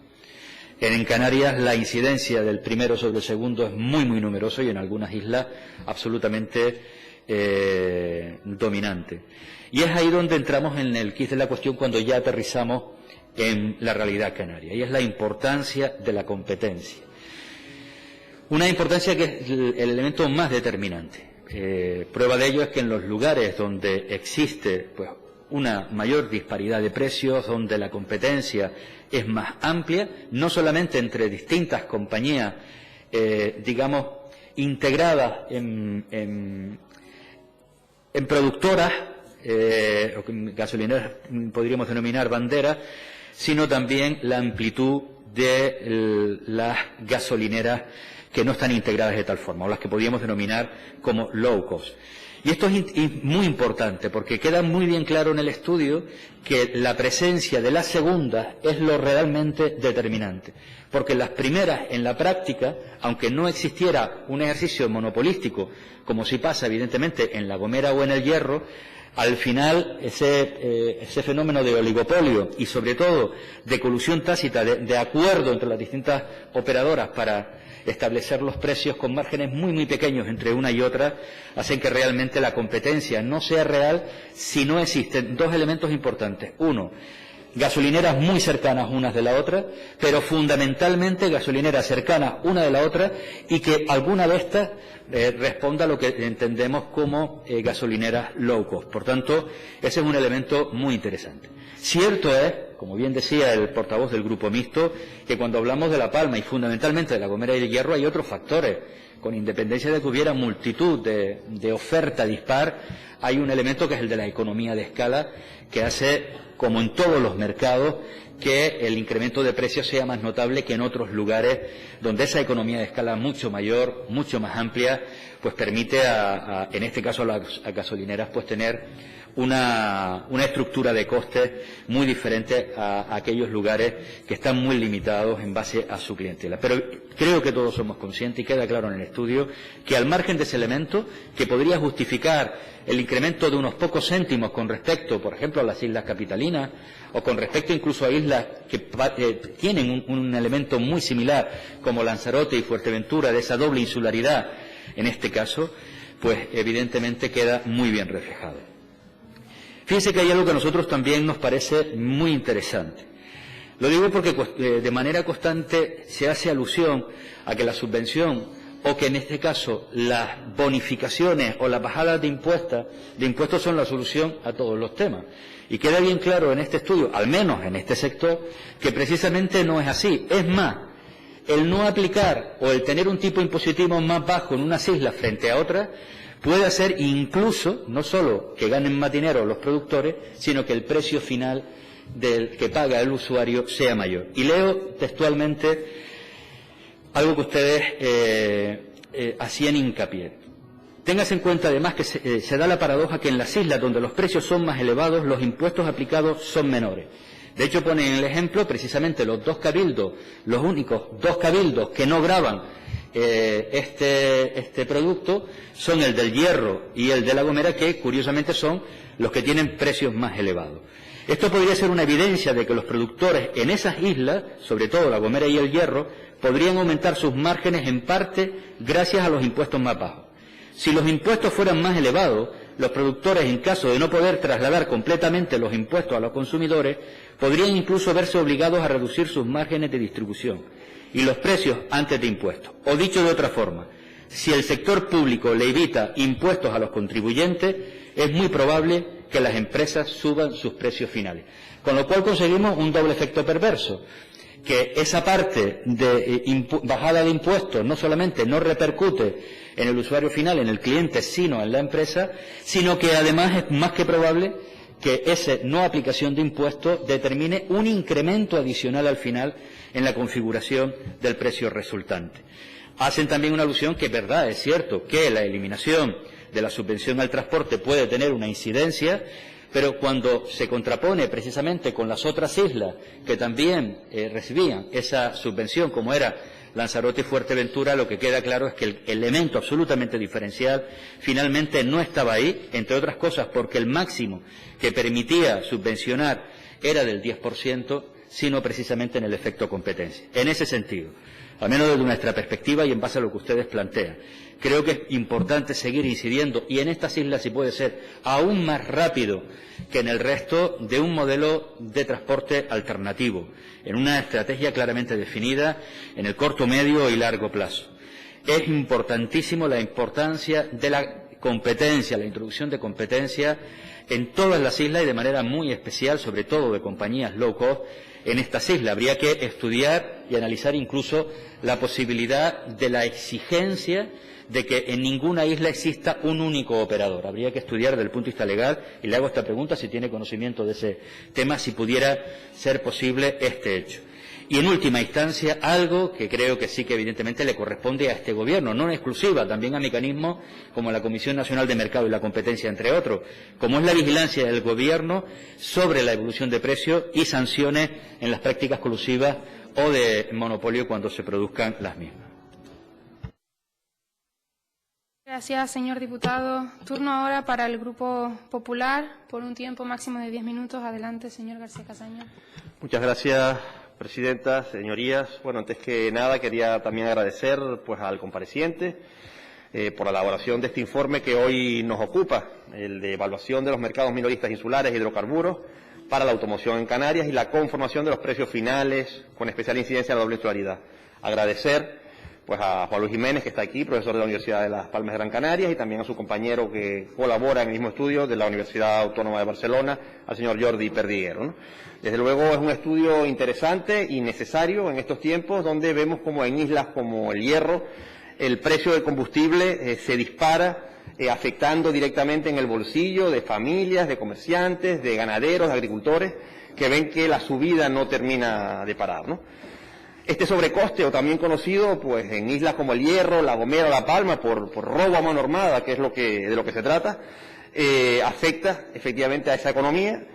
En Canarias la incidencia del primero sobre el segundo es muy numeroso y en algunas islas absolutamente dominante. Y es ahí donde entramos en el quid de la cuestión cuando ya aterrizamos en la realidad canaria, y es la importancia de la competencia. Una importancia que es el elemento más determinante. Prueba de ello es que en los lugares donde existe pues una mayor disparidad de precios, donde la competencia es más amplia, no solamente entre distintas compañías, digamos, integradas en productoras, gasolineras podríamos denominar banderas, sino también la amplitud de las gasolineras que no están integradas de tal forma, o las que podríamos denominar como low cost. Y esto es muy importante, porque queda muy bien claro en el estudio que la presencia de las segundas es lo realmente determinante, porque las primeras, en la práctica, aunque no existiera un ejercicio monopolístico, como sí pasa evidentemente en La Gomera o en El Hierro, al final ese fenómeno de oligopolio y sobre todo de colusión tácita, de acuerdo entre las distintas operadoras para establecer los precios con márgenes muy pequeños entre una y otra, hacen que realmente la competencia no sea real si no existen dos elementos importantes. Uno, gasolineras muy cercanas unas de la otra, pero fundamentalmente gasolineras cercanas una de la otra y que alguna de estas responda a lo que entendemos como gasolineras low cost. Por tanto, ese es un elemento muy interesante. Cierto es, como bien decía el portavoz del Grupo Mixto, que cuando hablamos de La Palma y fundamentalmente de La Gomera y El Hierro hay otros factores. Con independencia de que hubiera multitud de oferta dispar, hay un elemento que es el de la economía de escala, que hace, como en todos los mercados, que el incremento de precios sea más notable que en otros lugares donde esa economía de escala mucho mayor, mucho más amplia, pues permite en este caso a las gasolineras pues tener una estructura de costes muy diferente a aquellos lugares que están muy limitados en base a su clientela. Pero creo que todos somos conscientes, y queda claro en el estudio, que al margen de ese elemento, que podría justificar el incremento de unos pocos céntimos con respecto, por ejemplo, a las islas capitalinas, o con respecto incluso a islas que tienen un elemento muy similar, como Lanzarote y Fuerteventura, de esa doble insularidad, en este caso, pues evidentemente queda muy bien reflejado. Fíjense que hay algo que a nosotros también nos parece muy interesante. Lo digo porque de manera constante se hace alusión a que la subvención, o que en este caso las bonificaciones o las bajadas de impuestos son la solución a todos los temas. Y queda bien claro en este estudio, al menos en este sector, que precisamente no es así. Es más, el no aplicar o el tener un tipo impositivo más bajo en unas islas frente a otras puede hacer incluso, no solo que ganen más dinero los productores, sino que el precio final del que paga el usuario sea mayor. Y leo textualmente algo que ustedes hacían hincapié. Téngase en cuenta además que se da la paradoja que en las islas donde los precios son más elevados, los impuestos aplicados son menores. De hecho, ponen en el ejemplo precisamente los únicos dos cabildos que no gravan este producto son el del hierro y el de La Gomera, que curiosamente son los que tienen precios más elevados. Esto podría ser una evidencia de que los productores en esas islas, sobre todo La Gomera y el hierro, podrían aumentar sus márgenes en parte gracias a los impuestos más bajos. Si los impuestos fueran más elevados, los productores, en caso de no poder trasladar completamente los impuestos a los consumidores, podrían incluso verse obligados a reducir sus márgenes de distribución y los precios antes de impuestos. O dicho de otra forma, si el sector público le evita impuestos a los contribuyentes, es muy probable que las empresas suban sus precios finales. Con lo cual conseguimos un doble efecto perverso, que esa parte de bajada de impuestos no solamente no repercute en el usuario final, en el cliente, sino en la empresa, sino que además es más que probable que esa no aplicación de impuestos determine un incremento adicional al final en la configuración del precio resultante. Hacen también una alusión que es verdad, es cierto, que la eliminación de la subvención al transporte puede tener una incidencia, pero cuando se contrapone precisamente con las otras islas que también recibían esa subvención, como era Lanzarote y Fuerteventura, lo que queda claro es que el elemento absolutamente diferencial finalmente no estaba ahí, entre otras cosas porque el máximo que permitía subvencionar era del 10%, sino precisamente en el efecto competencia. En ese sentido, al menos desde nuestra perspectiva y en base a lo que ustedes plantean, creo que es importante seguir incidiendo, y en estas islas si puede ser aún más rápido que en el resto, de un modelo de transporte alternativo, en una estrategia claramente definida en el corto, medio y largo plazo. Es importantísimo la importancia de la competencia, la introducción de competencia en todas las islas y de manera muy especial, sobre todo de compañías low cost, en estas islas. Habría que estudiar y analizar incluso la posibilidad de la exigencia de que en ninguna isla exista un único operador. Habría que estudiar desde el punto de vista legal, y le hago esta pregunta si tiene conocimiento de ese tema, si pudiera ser posible este hecho. Y en última instancia, algo que creo que sí que evidentemente le corresponde a este Gobierno, no en exclusiva, también a mecanismos como la Comisión Nacional de Mercado y la Competencia, entre otros, como es la vigilancia del Gobierno sobre la evolución de precios y sanciones en las prácticas colusivas o de monopolio cuando se produzcan las mismas.
Gracias, señor diputado. Turno ahora para el Grupo Popular, por un tiempo máximo de 10 minutos. Adelante, señor García Casaña.
Muchas gracias, presidenta, señorías. Bueno, antes que nada quería también agradecer pues al compareciente por la elaboración de este informe que hoy nos ocupa, el de evaluación de los mercados minoristas insulares e hidrocarburos para la automoción en Canarias y la conformación de los precios finales con especial incidencia en la doble insularidad. Agradecer pues a Juan Luis Jiménez, que está aquí, profesor de la Universidad de Las Palmas de Gran Canaria, y también a su compañero que colabora en el mismo estudio de la Universidad Autónoma de Barcelona, al señor Jordi Perdiguero, ¿no? Desde luego es un estudio interesante y necesario en estos tiempos, donde vemos como en islas como el Hierro el precio del combustible se dispara, afectando directamente en el bolsillo de familias, de comerciantes, de ganaderos, de agricultores, que ven que la subida no termina de parar, ¿no? Este sobrecoste, o también conocido pues en islas como el Hierro, La Gomera o La Palma, por robo a mano armada, que es de lo que se trata, afecta efectivamente a esa economía,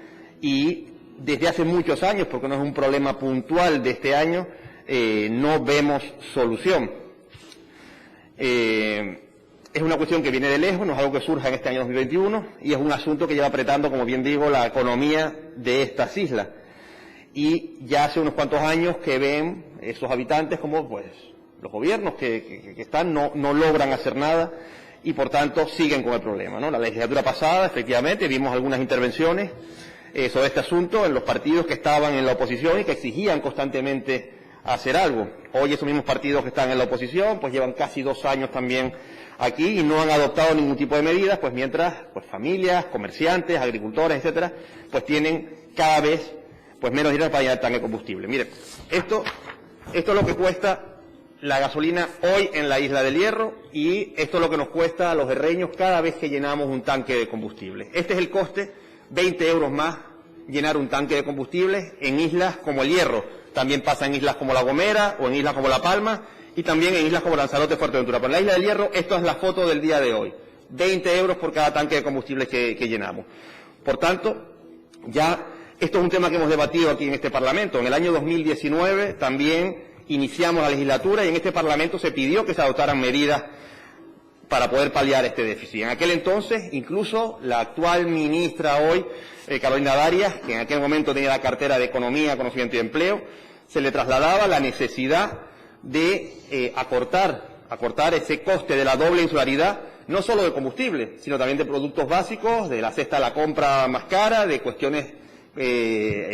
y desde hace muchos años, porque no es un problema puntual de este año, no vemos solución. Es una cuestión que viene de lejos, no es algo que surja en este año 2021, y es un asunto que lleva apretando, como bien digo, la economía de estas islas. Y ya hace unos cuantos años que ven esos habitantes como pues los gobiernos que están no logran hacer nada, y por tanto siguen con el problema, ¿no? La legislatura pasada, efectivamente, vimos algunas intervenciones sobre este asunto en los partidos que estaban en la oposición y que exigían constantemente hacer algo. Hoy esos mismos partidos que están en la oposición pues llevan casi 2 años también aquí y no han adoptado ningún tipo de medidas, pues mientras pues familias, comerciantes, agricultores, etcétera, pues tienen cada vez pues menos dinero para llenar el tanque de combustible. Mire, esto es lo que cuesta la gasolina hoy en la isla del Hierro, y esto es lo que nos cuesta a los herreños cada vez que llenamos un tanque de combustible. Este es el coste, 20 euros más llenar un tanque de combustible en islas como el Hierro. También pasa en islas como La Gomera o en islas como La Palma, y también en islas como Lanzarote, Fuerteventura. Pero en la isla del Hierro, esto es la foto del día de hoy. 20 euros por cada tanque de combustible que llenamos. Por tanto, ya esto es un tema que hemos debatido aquí en este Parlamento. En el año 2019 también iniciamos la legislatura y en este Parlamento se pidió que se adoptaran medidas para poder paliar este déficit. En aquel entonces, incluso la actual ministra hoy, Carolina Darias, que en aquel momento tenía la cartera de Economía, Conocimiento y Empleo, se le trasladaba la necesidad de acortar ese coste de la doble insularidad, no solo de combustible, sino también de productos básicos, de la cesta de la compra más cara, de cuestiones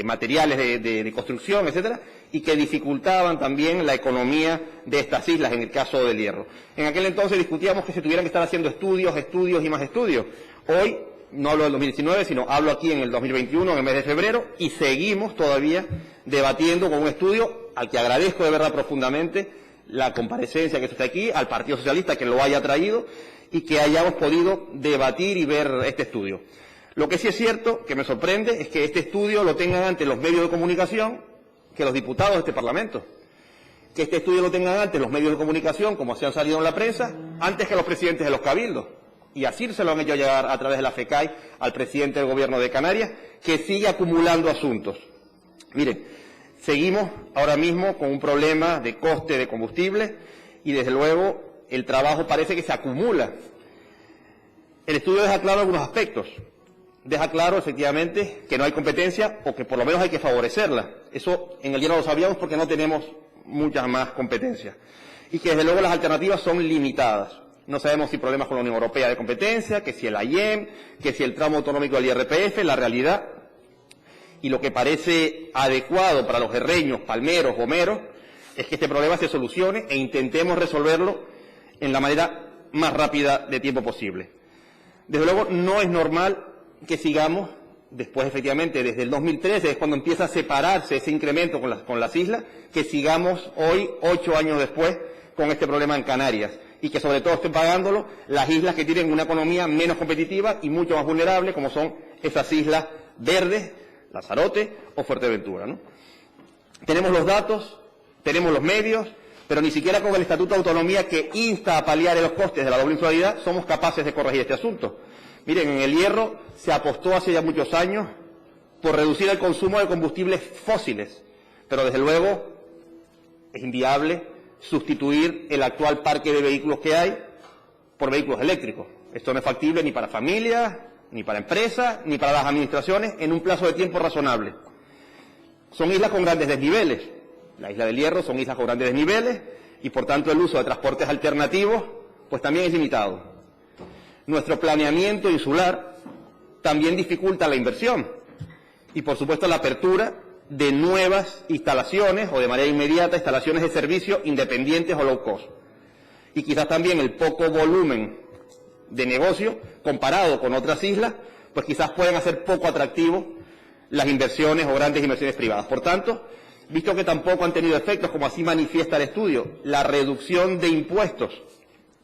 materiales de construcción, etcétera, y que dificultaban también la economía de estas islas, en el caso del Hierro. En aquel entonces discutíamos que se tuvieran que estar haciendo estudios y más estudios. Hoy, no hablo del 2019, sino hablo aquí en el 2021, en el mes de febrero, y seguimos todavía debatiendo con un estudio al que agradezco de verdad profundamente la comparecencia que está aquí, al Partido Socialista que lo haya traído y que hayamos podido debatir y ver este estudio. Lo que sí es cierto, que me sorprende, es que este estudio lo tengan antes los medios de comunicación que los diputados de este Parlamento. Que este estudio lo tengan antes los medios de comunicación, como se han salido en la prensa, antes que los presidentes de los cabildos. Y así se lo han hecho llegar a través de la FECAI al presidente del Gobierno de Canarias, que sigue acumulando asuntos. Miren, seguimos ahora mismo con un problema de coste de combustible y, desde luego, el trabajo parece que se acumula. El estudio deja claro algunos aspectos. Deja claro, efectivamente, que no hay competencia o que por lo menos hay que favorecerla. Eso en el Hierro lo sabíamos porque no tenemos muchas más competencias. Y que, desde luego, las alternativas son limitadas. No sabemos si problemas con la Unión Europea de competencia, que si el AIEM, que si el tramo autonómico del IRPF, la realidad. Y lo que parece adecuado para los herreños, palmeros, gomeros, es que este problema se solucione e intentemos resolverlo en la manera más rápida de tiempo posible. Desde luego, no es normal que sigamos, después efectivamente desde el 2013, es cuando empieza a separarse ese incremento con las islas, que sigamos hoy, 8 años después, con este problema en Canarias, y que sobre todo estén pagándolo las islas que tienen una economía menos competitiva y mucho más vulnerable, como son esas islas verdes, Lanzarote o Fuerteventura, ¿no? Tenemos los datos, tenemos los medios, pero ni siquiera con el Estatuto de Autonomía, que insta a paliar los costes de la doble insularidad, somos capaces de corregir este asunto. Miren, en el Hierro se apostó hace ya muchos años por reducir el consumo de combustibles fósiles, pero desde luego es inviable sustituir el actual parque de vehículos que hay por vehículos eléctricos. Esto no es factible ni para familias, ni para empresas, ni para las administraciones en un plazo de tiempo razonable. Son islas con grandes desniveles. La isla del Hierro son islas con grandes desniveles y, por tanto, el uso de transportes alternativos pues también es limitado. Nuestro planeamiento insular también dificulta la inversión y, por supuesto, la apertura de nuevas instalaciones o, de manera inmediata, instalaciones de servicio independientes o low cost. Y quizás también el poco volumen de negocio comparado con otras islas, pues quizás pueden hacer poco atractivo las inversiones o grandes inversiones privadas. Por tanto, visto que tampoco han tenido efectos, como así manifiesta el estudio, la reducción de impuestos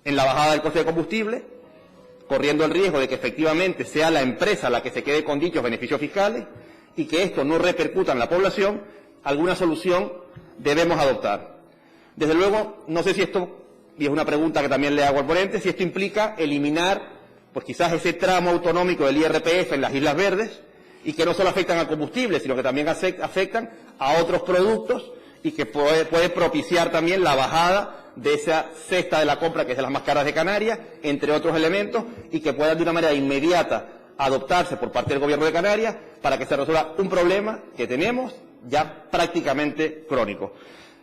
en la bajada del coste de combustible, corriendo el riesgo de que efectivamente sea la empresa la que se quede con dichos beneficios fiscales y que esto no repercuta en la población, alguna solución debemos adoptar. Desde luego, no sé si esto, y es una pregunta que también le hago al ponente, si esto implica eliminar, pues quizás ese tramo autonómico del IRPF en las Islas Verdes, y que no solo afectan al combustible, sino que también afectan a otros productos y que puede propiciar también la bajada de esa cesta de la compra, que es de las más caras de Canarias, entre otros elementos, y que puedan de una manera inmediata adoptarse por parte del Gobierno de Canarias para que se resuelva un problema que tenemos ya prácticamente crónico.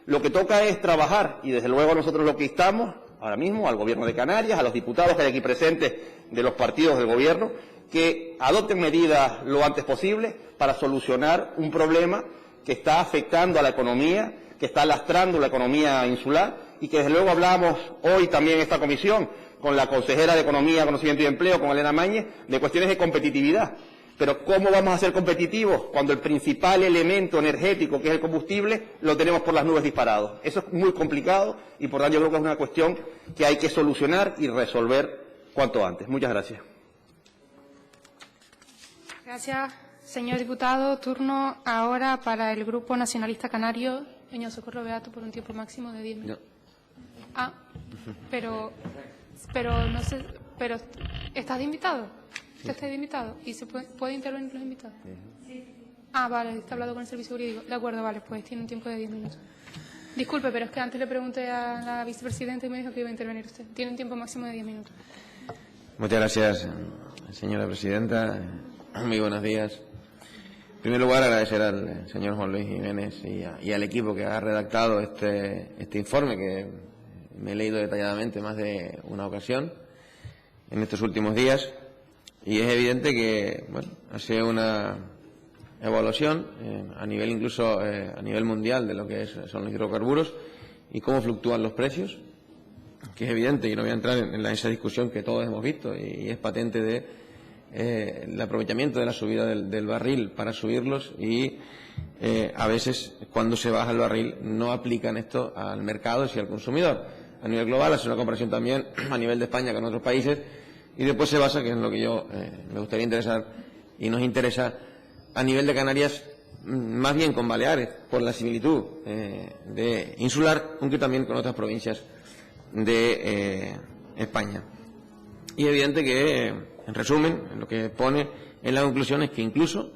Lo que toca es trabajar, y desde luego nosotros lo que instamos ahora mismo al Gobierno de Canarias, a los diputados que hay aquí presentes de los partidos del Gobierno, que adopten medidas lo antes posible para solucionar un problema que está afectando a la economía, que está lastrando la economía insular, y que desde luego hablamos hoy también en esta comisión con la consejera de Economía, Conocimiento y Empleo, con Elena Mañez, de cuestiones de competitividad. Pero ¿cómo vamos a ser competitivos cuando el principal elemento energético, que es el combustible, lo tenemos por las nubes disparado? Eso es muy complicado y, por tanto, yo creo que es una cuestión que hay que solucionar y resolver cuanto antes. Muchas gracias.
Gracias, señor diputado. Turno ahora para el Grupo Nacionalista Canario. Doña Socorro Beato, por un tiempo máximo de 10 minutos. No. Ah, pero no sé. pero ¿estás de invitado? ¿Usted está de invitado? ¿Y se puede intervenir los invitados? Sí. Ah, vale, está hablando con el servicio jurídico. De acuerdo, vale, pues tiene un tiempo de 10 minutos. Disculpe, pero es que antes le pregunté a la vicepresidenta y me dijo que iba a intervenir usted. Tiene un tiempo máximo de 10 minutos.
Muchas gracias, señora presidenta. Muy buenos días. En primer lugar, agradecer al señor Juan Luis Jiménez y al equipo que ha redactado este informe, que me he leído detalladamente más de una ocasión en estos últimos días. Y es evidente que, bueno, ha sido una evaluación a nivel incluso a nivel mundial de lo que son los hidrocarburos y cómo fluctúan los precios, que es evidente, y no voy a entrar en esa discusión que todos hemos visto, y es patente de el aprovechamiento de la subida del barril para subirlos, y a veces cuando se baja el barril no aplican esto al mercado y al consumidor. A nivel global hace una comparación también a nivel de España con otros países, y después se basa, que es lo que yo me gustaría interesar y nos interesa, a nivel de Canarias, más bien con Baleares, por la similitud de insular, aunque también con otras provincias de España. Y evidente que, en resumen, lo que pone en la conclusión es que incluso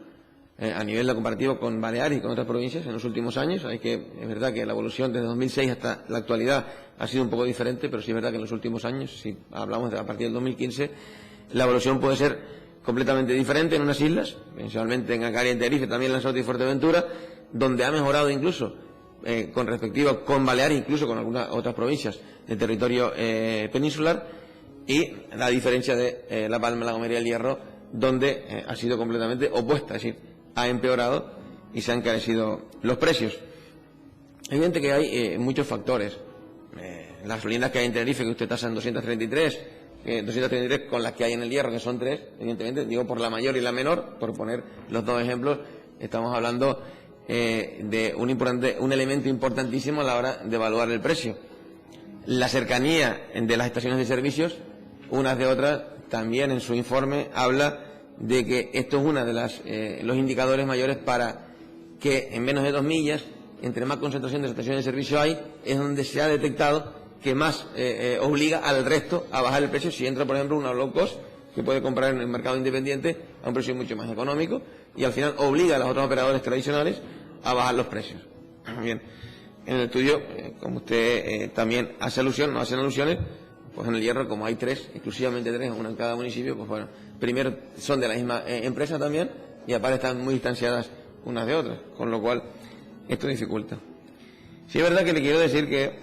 a nivel de comparativo con Baleares y con otras provincias en los últimos años, es verdad que la evolución desde 2006 hasta la actualidad ha sido un poco diferente, pero sí es verdad que en los últimos años, si hablamos a partir del 2015, la evolución puede ser completamente diferente en unas islas, principalmente en Canarias y Tenerife, también en Lanzarote y Fuerteventura, donde ha mejorado incluso con respectiva con Baleares, incluso con algunas otras provincias del territorio peninsular, y la diferencia de La Palma, La Gomera y El Hierro, donde ha sido completamente opuesta, es decir, ha empeorado y se han encarecido los precios. Es evidente que hay muchos factores. Las gasolinas que hay en Tenerife, que usted tasa en 233 con las que hay en El Hierro, que son 3, evidentemente, digo por la mayor y la menor, por poner los dos ejemplos, estamos hablando de un elemento importantísimo a la hora de evaluar el precio. La cercanía de las estaciones de servicios, unas de otras, también en su informe habla de que esto es uno de los indicadores mayores para que en menos de 2 millas, entre más concentración de estaciones de servicio hay, es donde se ha detectado que más obliga al resto a bajar el precio. Si entra, por ejemplo, una low cost que puede comprar en el mercado independiente a un precio mucho más económico, y al final obliga a los otros operadores tradicionales a bajar los precios. Bien, en el estudio, como usted también hace alusión, no hacen alusiones, pues en El Hierro, como hay 3, exclusivamente 3, una en cada municipio, pues bueno, primero son de la misma empresa también, y aparte están muy distanciadas unas de otras, con lo cual esto dificulta. Sí es verdad que le quiero decir que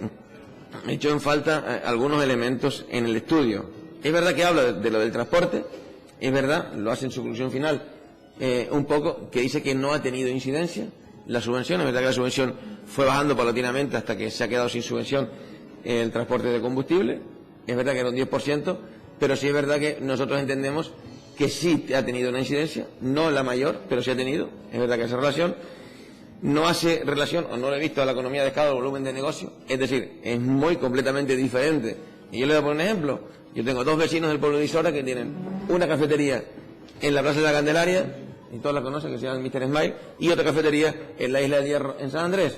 he hecho en falta algunos elementos en el estudio. Es verdad que habla de lo del transporte, es verdad, lo hace en su conclusión final, un poco, que dice que no ha tenido incidencia la subvención. Es verdad que la subvención fue bajando paulatinamente hasta que se ha quedado sin subvención el transporte de combustible. Es verdad que era un 10%, pero sí es verdad que nosotros entendemos que sí ha tenido una incidencia, no la mayor, pero sí ha tenido. Es verdad que esa relación no hace relación, o no lo he visto, a la economía de escala o volumen de negocio, es decir, es muy completamente diferente. Y yo le voy a poner un ejemplo. Yo tengo 2 vecinos del pueblo de Isora que tienen una cafetería en la Plaza de la Candelaria, y todos la conocen, que se llama Mr. Smile, y otra cafetería en la Isla del Hierro, en San Andrés.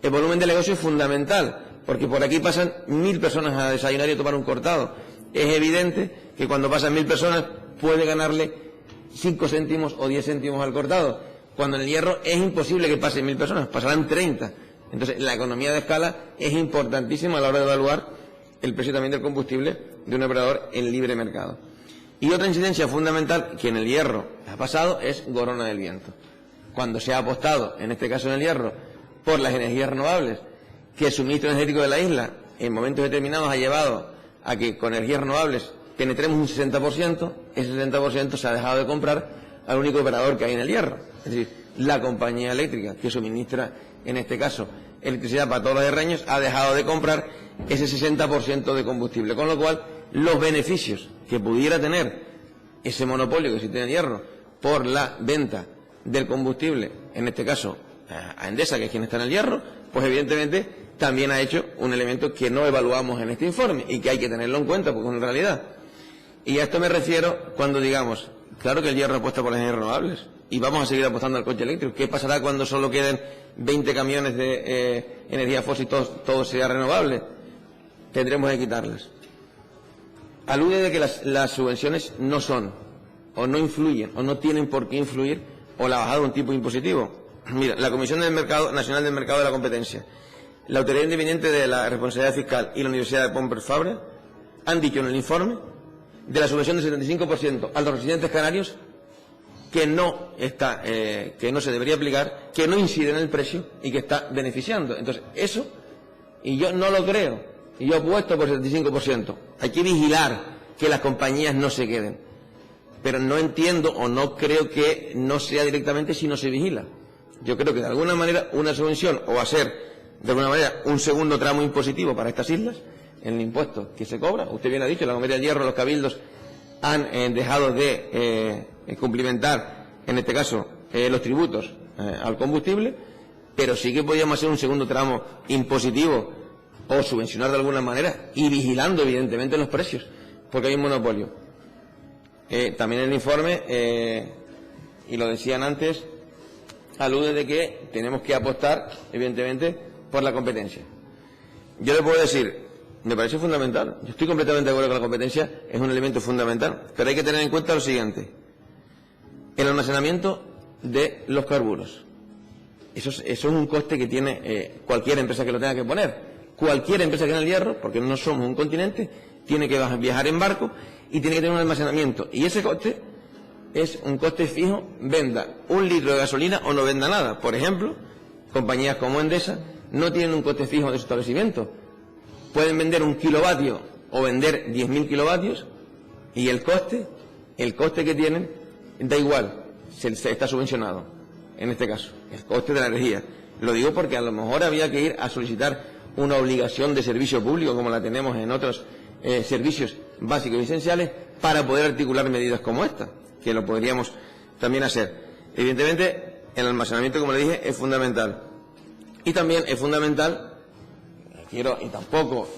El volumen de negocio es fundamental, porque por aquí pasan 1000 personas a desayunar y a tomar un cortado. Es evidente que cuando pasan 1000 personas puede ganarle 5 céntimos o 10 céntimos al cortado. Cuando en El Hierro es imposible que pasen 1000 personas, pasarán 30. Entonces, la economía de escala es importantísima a la hora de evaluar el precio también del combustible de un operador en libre mercado. Y otra incidencia fundamental que en El Hierro ha pasado es Gorona del Viento. Cuando se ha apostado, en este caso en El Hierro, por las energías renovables, que el suministro energético de la isla en momentos determinados ha llevado a que con energías renovables penetremos un 60%, ese 60% se ha dejado de comprar al único operador que hay en El Hierro. Es decir, la compañía eléctrica que suministra, en este caso, electricidad para todos los herreños, ha dejado de comprar ese 60% de combustible. Con lo cual, los beneficios que pudiera tener ese monopolio que existe en El Hierro por la venta del combustible, en este caso a Endesa, que es quien está en El Hierro, pues evidentemente también ha hecho un elemento que no evaluamos en este informe y que hay que tenerlo en cuenta, porque es una realidad. Y a esto me refiero cuando digamos, claro que El Hierro apuesta por las energías renovables y vamos a seguir apostando al coche eléctrico. ¿Qué pasará cuando solo queden 20 camiones de energía fósil y todo sea renovable? Tendremos que quitarlas. alude de que las subvenciones no son, o no influyen, o no tienen por qué influir, o la bajada de un tipo impositivo. Mira, la Comisión Nacional del Mercado de la Competencia, la Autoridad Independiente de la Responsabilidad Fiscal y la Universidad de Pompeu Fabra han dicho en el informe de la subvención del 75% a los residentes canarios que no se debería aplicar, que no incide en el precio y que está beneficiando. Entonces, eso, y yo no lo creo, y yo apuesto por el 75%. Hay que vigilar que las compañías no se queden. Pero no entiendo o no creo que no sea directamente si no se vigila. Yo creo que de alguna manera una subvención o hacer de alguna manera un segundo tramo impositivo para estas islas en el impuesto que se cobra. Usted bien ha dicho, la Comunidad del Hierro, los cabildos han dejado de cumplimentar, en este caso, los tributos al combustible, pero sí que podríamos hacer un segundo tramo impositivo o subvencionar de alguna manera y vigilando evidentemente los precios, porque hay un monopolio. También el informe, y lo decían antes, alude de que tenemos que apostar, evidentemente, por la competencia. Yo le puedo decir, me parece fundamental, yo estoy completamente de acuerdo con la competencia, es un elemento fundamental, pero hay que tener en cuenta lo siguiente: el almacenamiento de los carburos. Eso es un coste que tiene cualquier empresa que lo tenga que poner. Cualquier empresa que en el hierro, porque no somos un continente, tiene que viajar en barco y tiene que tener un almacenamiento. Y ese coste es un coste fijo, venda 1 litro de gasolina o no venda nada. Por ejemplo, compañías como Endesa no tienen un coste fijo de su establecimiento. Pueden vender 1 kilovatio o vender 10.000 kilovatios y el coste que tienen da igual, se está subvencionado, en este caso, el coste de la energía. Lo digo porque a lo mejor había que ir a solicitar una obligación de servicio público, como la tenemos en otros servicios básicos y esenciales, para poder articular medidas como esta, que lo podríamos también hacer. Evidentemente, el almacenamiento, como le dije, es fundamental. Y también es fundamental, y tampoco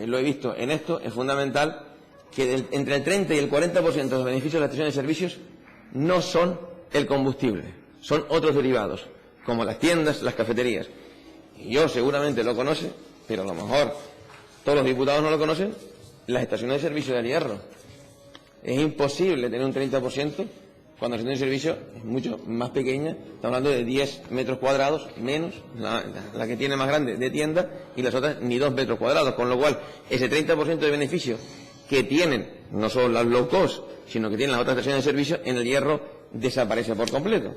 lo he visto en esto, es fundamental que entre el 30 y el 40% de los beneficios de la estación de servicios no son el combustible, son otros derivados, como las tiendas, las cafeterías. Y yo seguramente lo conoce, pero a lo mejor todos los diputados no lo conocen, las estaciones de servicio del hierro. Es imposible tener un 30% cuando la estación de servicio es mucho más pequeña, estamos hablando de 10 metros cuadrados menos, la que tiene más grande de tienda, y las otras ni 2 metros cuadrados, con lo cual ese 30% de beneficio que tienen, no solo las low cost, sino que tienen las otras estaciones de servicio, en el hierro desaparece por completo.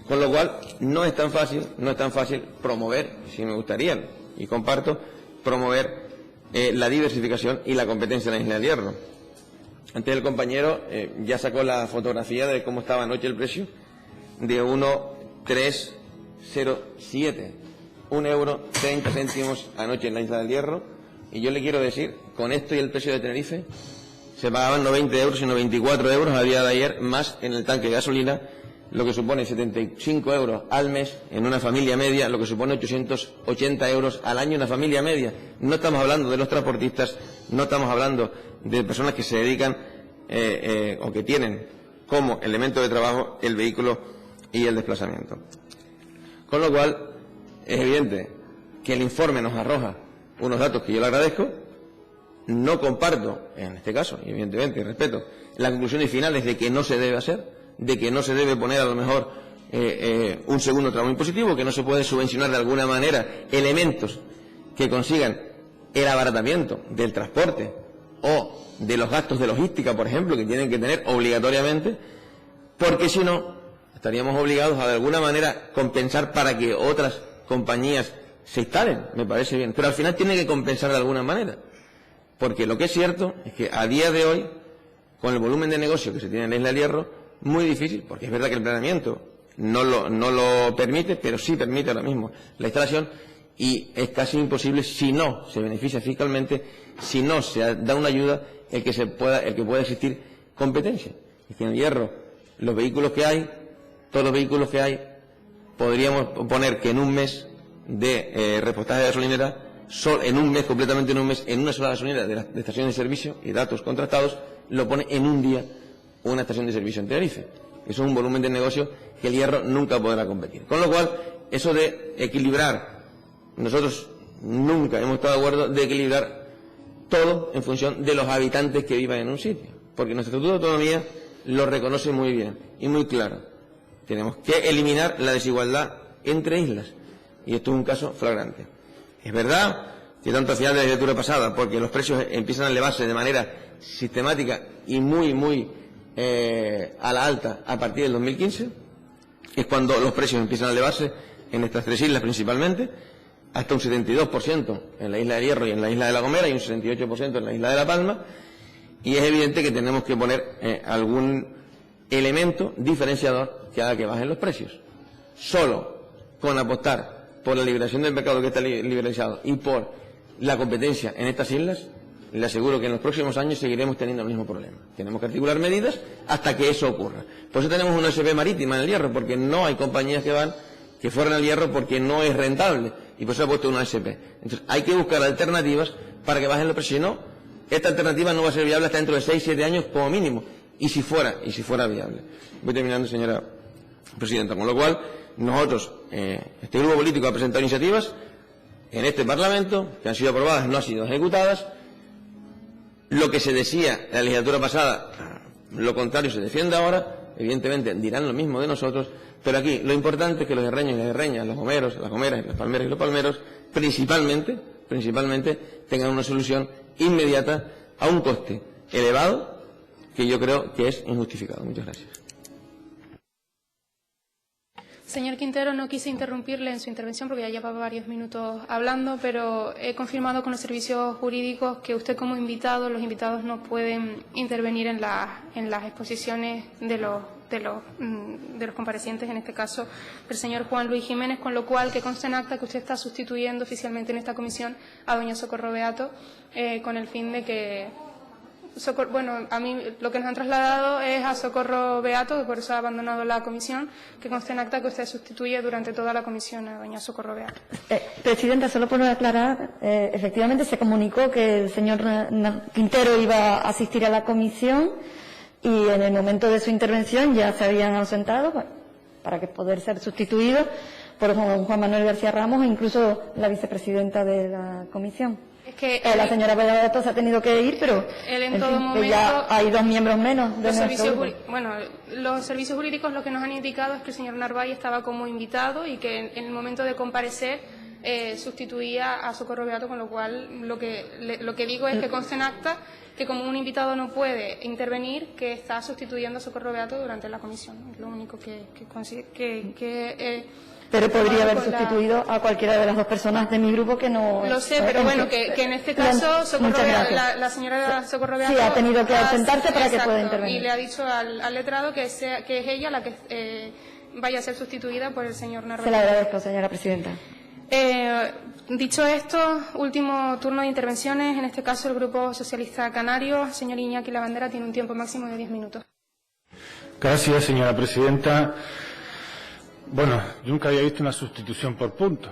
Con lo cual no es tan fácil promover, si me gustaría, y comparto, promover la diversificación y la competencia en la isla del Hierro. Antes el compañero ya sacó la fotografía de cómo estaba anoche el precio, de 1,307, 1,30 € anoche en la isla del Hierro, y yo le quiero decir, con esto y el precio de Tenerife, se pagaban no 20 euros, sino 24 euros a día de ayer, más en el tanque de gasolina, lo que supone 75 euros al mes en una familia media, lo que supone 880 euros al año en una familia media. No estamos hablando de los transportistas, no estamos hablando de personas que se dedican o que tienen como elemento de trabajo el vehículo y el desplazamiento. Con lo cual, es evidente que el informe nos arroja unos datos que yo le agradezco. No comparto, en este caso, y evidentemente, y respeto, las conclusiones finales de que no se debe hacer, de que no se debe poner a lo mejor un segundo tramo impositivo, que no se puede subvencionar de alguna manera elementos que consigan el abaratamiento del transporte o de los gastos de logística, por ejemplo, que tienen que tener obligatoriamente, porque si no, estaríamos obligados a de alguna manera compensar para que otras compañías se instalen, me parece bien, pero al final tiene que compensar de alguna manera, porque lo que es cierto es que a día de hoy, con el volumen de negocio que se tiene en la isla del Hierro, muy difícil, porque es verdad que el planeamiento no lo permite, pero sí permite ahora mismo la instalación, y es casi imposible, si no se beneficia fiscalmente, si no se da una ayuda, el que pueda existir competencia. Es que en el Hierro, los vehículos que hay, todos los vehículos que hay, podríamos poner que en un mes de repostaje de gasolinera, en un mes, completamente en un mes, en una sola gasolinera de estaciones de servicio, y datos contrastados, lo pone en un día una estación de servicio en Tenerife. Eso es un volumen de negocio que el Hierro nunca podrá competir. Con lo cual, eso de equilibrar, nosotros nunca hemos estado de acuerdo de equilibrar todo en función de los habitantes que vivan en un sitio, porque nuestro Estatuto de Autonomía lo reconoce muy bien y muy claro. Tenemos que eliminar la desigualdad entre islas, y esto es un caso flagrante. Es verdad que tanto al final de la legislatura pasada, porque los precios empiezan a elevarse de manera sistemática y muy a la alta a partir del 2015, es cuando los precios empiezan a elevarse en estas tres islas principalmente, hasta un 72% en la isla de Hierro y en la isla de La Gomera y un 68% en la isla de La Palma, y es evidente que tenemos que poner algún elemento diferenciador que haga que bajen los precios. Solo con apostar por la liberación del mercado que está liberalizado y por la competencia en estas islas, le aseguro que en los próximos años seguiremos teniendo el mismo problema. Tenemos que articular medidas hasta que eso ocurra. Por eso tenemos una SP marítima en el Hierro, porque no hay compañías que fueran al Hierro porque no es rentable, y por eso ha puesto una SP. Entonces hay que buscar alternativas para que bajen los precios. Si no, esta alternativa no va a ser viable hasta dentro de 6-7 años como mínimo, y si fuera viable. Voy terminando, señora presidenta. Con lo cual, nosotros, este grupo político ha presentado iniciativas en este Parlamento que han sido aprobadas, no han sido ejecutadas. Lo que se decía en la legislatura pasada, lo contrario se defiende ahora. Evidentemente dirán lo mismo de nosotros, pero aquí lo importante es que los herreños y las herreñas, los gomeros, las gomeras, las palmeras y los palmeros, principalmente tengan una solución inmediata a un coste elevado que yo creo que es injustificado. Muchas gracias.
Señor Quintero, no quise interrumpirle en su intervención porque ya llevaba varios minutos hablando, pero he confirmado con los servicios jurídicos que usted como invitado, los invitados no pueden intervenir en las exposiciones de los comparecientes, en este caso del señor Juan Luis Jiménez, con lo cual que conste en acta que usted está sustituyendo oficialmente en esta comisión a doña Socorro Beato, con el fin de que... a mí lo que nos han trasladado es a Socorro Beato, que por eso ha abandonado la comisión, que conste en acta que usted sustituye durante toda la comisión a doña Socorro Beato.
Presidenta, solo por aclarar, efectivamente se comunicó que el señor Quintero iba a asistir a la comisión y en el momento de su intervención ya se habían ausentado para que poder ser sustituido por Juan Manuel García Ramos e incluso la vicepresidenta de la comisión.
Es que
la señora Beato se ha tenido que ir, pero
él en todo momento,
ya hay dos miembros menos de
los servicios jurídicos lo que nos han indicado es que el señor Narváez estaba como invitado y que en el momento de comparecer sustituía a Socorro Beato, con lo cual lo que digo es que conste en acta que como un invitado no puede intervenir, que está sustituyendo a Socorro Beato durante la comisión. Es lo único
pero podría haber sustituido a cualquiera de las dos personas de mi grupo que no...
Lo sé, pero bueno, que en este caso la señora Socorro Beato...
Sí, ha tenido que ausentarse para que pueda intervenir.
Y le ha dicho al letrado que es ella la que vaya a ser sustituida por el señor Narváez.
Se le agradezco, señora presidenta.
Dicho esto, último turno de intervenciones, en este caso el Grupo Socialista Canario. Señor Iñaki Lavandera tiene un tiempo máximo de 10 minutos.
Gracias, señora presidenta. Bueno, yo nunca había visto una sustitución por puntos,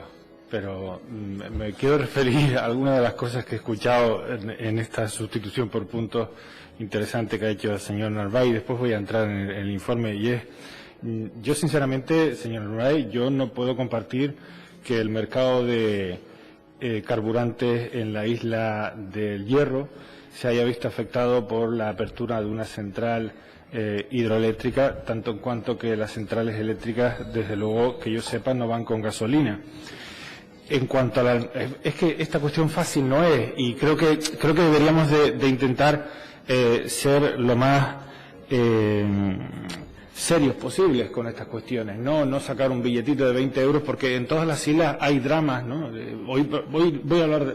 pero me quiero referir a algunas de las cosas que he escuchado en esta sustitución por puntos interesante que ha hecho el señor Narváez, y después voy a entrar en el informe. Y es, yo sinceramente, señor Narváez, yo no puedo compartir que el mercado de carburantes en la isla del Hierro se haya visto afectado por la apertura de una central hidroeléctrica, tanto en cuanto que las centrales eléctricas, desde luego que yo sepa, no van con gasolina. En cuanto a es que esta cuestión fácil no es, y creo que deberíamos de intentar ser lo más serios posibles con estas cuestiones, no sacar un billetito de 20 euros, porque en todas las islas hay dramas, ¿no?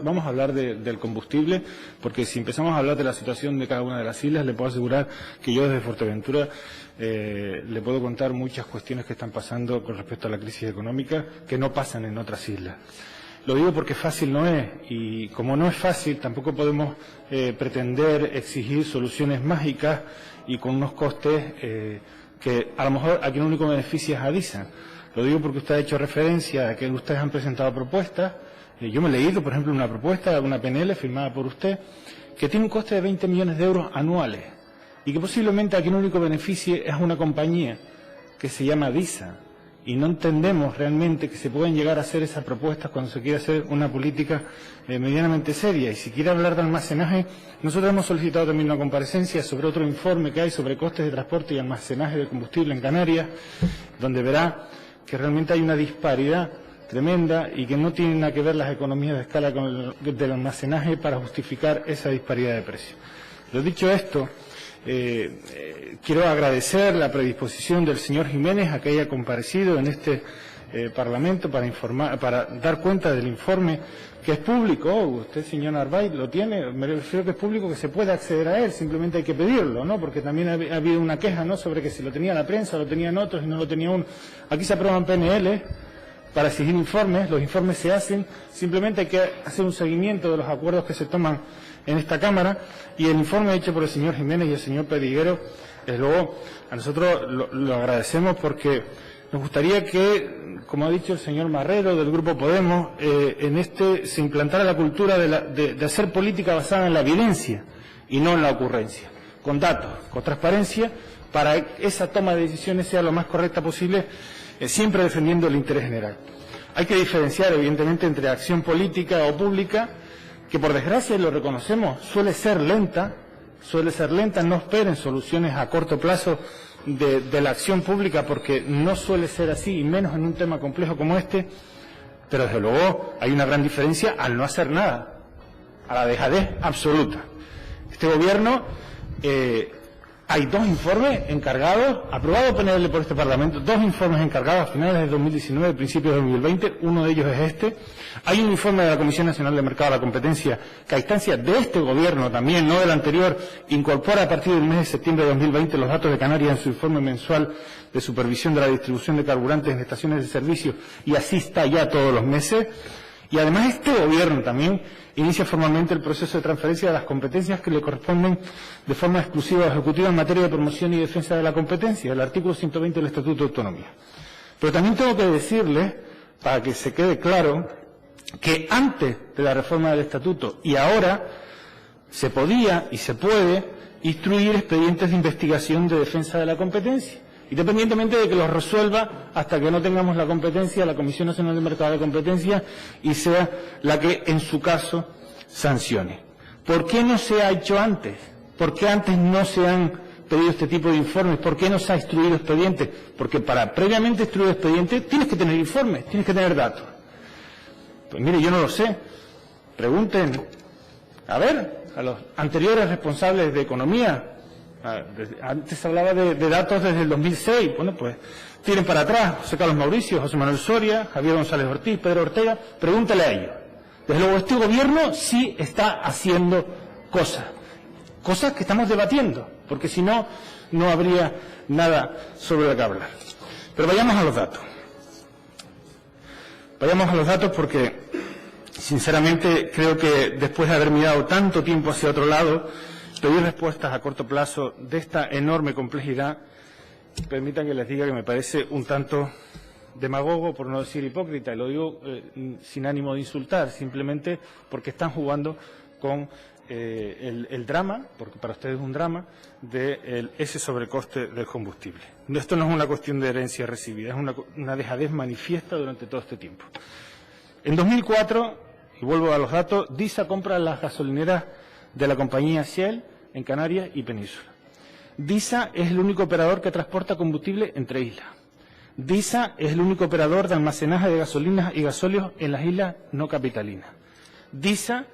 Vamos a hablar del combustible, porque si empezamos a hablar de la situación de cada una de las islas, le puedo asegurar que yo desde Fuerteventura le puedo contar muchas cuestiones que están pasando con respecto a la crisis económica que no pasan en otras islas. Lo digo porque fácil no es, y como no es fácil, tampoco podemos pretender exigir soluciones mágicas y con unos costes que a lo mejor a quien único beneficia es a DISA. Lo digo porque usted ha hecho referencia a que ustedes han presentado propuestas. Yo me he leído, por ejemplo, una propuesta, una PNL firmada por usted, que tiene un coste de 20 millones de euros anuales y que posiblemente a quien único beneficie es una compañía que se llama DISA. y no entendemos realmente que se pueden llegar a hacer esas propuestas cuando se quiere hacer una política medianamente seria. Y si quiere hablar de almacenaje, nosotros hemos solicitado también una comparecencia sobre otro informe que hay sobre costes de transporte y almacenaje de combustible en Canarias, donde verá que realmente hay una disparidad tremenda y que no tienen nada que ver las economías de escala con del almacenaje para justificar esa disparidad de precios. Lo dicho esto, quiero agradecer la predisposición del señor Jiménez a que haya comparecido en este Parlamento para informar, para dar cuenta del informe que es público. Usted, señor Narváez, lo tiene. Me refiero que es público, que se puede acceder a él, simplemente hay que pedirlo, ¿no? Porque también ha habido una queja, ¿no?, sobre que si lo tenía la prensa, lo tenían otros y no lo tenía uno. Aquí se aprueban PNL para exigir informes, los informes se hacen, simplemente hay que hacer un seguimiento de los acuerdos que se toman en esta Cámara, y el informe hecho por el señor Jiménez y el señor Pediguero, desde luego, a nosotros lo agradecemos porque nos gustaría que, como ha dicho el señor Marrero del Grupo Podemos, en este se implantara la cultura de hacer política basada en la evidencia y no en la ocurrencia, con datos, con transparencia, para que esa toma de decisiones sea lo más correcta posible, siempre defendiendo el interés general. Hay que diferenciar, evidentemente, entre acción política o pública, que por desgracia, y lo reconocemos, suele ser lenta, no esperen soluciones a corto plazo de la acción pública, porque no suele ser así, y menos en un tema complejo como este, pero desde luego hay una gran diferencia al no hacer nada, a la dejadez absoluta. Este gobierno, hay dos informes encargados, aprobados PNL por este Parlamento, dos informes encargados a finales de 2019, principios de 2020, uno de ellos es este. Hay un informe de la Comisión Nacional de Mercado de la Competencia que a instancia de este gobierno también, no del anterior, incorpora a partir del mes de septiembre de 2020 los datos de Canarias en su informe mensual de supervisión de la distribución de carburantes en estaciones de servicio, y así está ya todos los meses. Y además este gobierno también inicia formalmente el proceso de transferencia de las competencias que le corresponden de forma exclusiva al Ejecutivo en materia de promoción y defensa de la competencia, el artículo 120 del Estatuto de Autonomía. Pero también tengo que decirle, para que se quede claro, que antes de la reforma del Estatuto y ahora se podía y se puede instruir expedientes de investigación de defensa de la competencia, independientemente de que los resuelva hasta que no tengamos la competencia la Comisión Nacional de Mercado de la Competencia y sea la que en su caso sancione. ¿Por qué no se ha hecho antes? ¿Por qué antes no se han pedido este tipo de informes? ¿Por qué no se ha instruido expedientes? Porque para previamente instruir expedientes tienes que tener informes, tienes que tener datos. Pues mire, yo no lo sé. Pregunten, a ver, a los anteriores responsables de Economía. Antes se hablaba de datos desde el 2006. Bueno, pues tiren para atrás. José Carlos Mauricio, José Manuel Soria, Javier González Ortiz, Pedro Ortega. Pregúntale a ellos. Desde luego, este gobierno sí está haciendo cosas que estamos debatiendo, porque si no, no habría nada sobre lo que hablar. Pero vayamos a los datos. Vayamos a los datos porque, sinceramente, creo que después de haber mirado tanto tiempo hacia otro lado, pedir respuestas a corto plazo de esta enorme complejidad, permitan que les diga que me parece un tanto demagogo, por no decir hipócrita, y lo digo sin ánimo de insultar, simplemente porque están jugando con el drama, porque para ustedes es un drama, de ese sobrecoste del combustible. Esto no es una cuestión de herencia recibida, es una dejadez manifiesta durante todo este tiempo. En 2004, y vuelvo a los datos, DISA compra las gasolineras de la compañía Shell en Canarias y Península. DISA es el único operador que transporta combustible entre islas. DISA es el único operador de almacenaje de gasolinas y gasóleos en las islas no capitalinas. DISA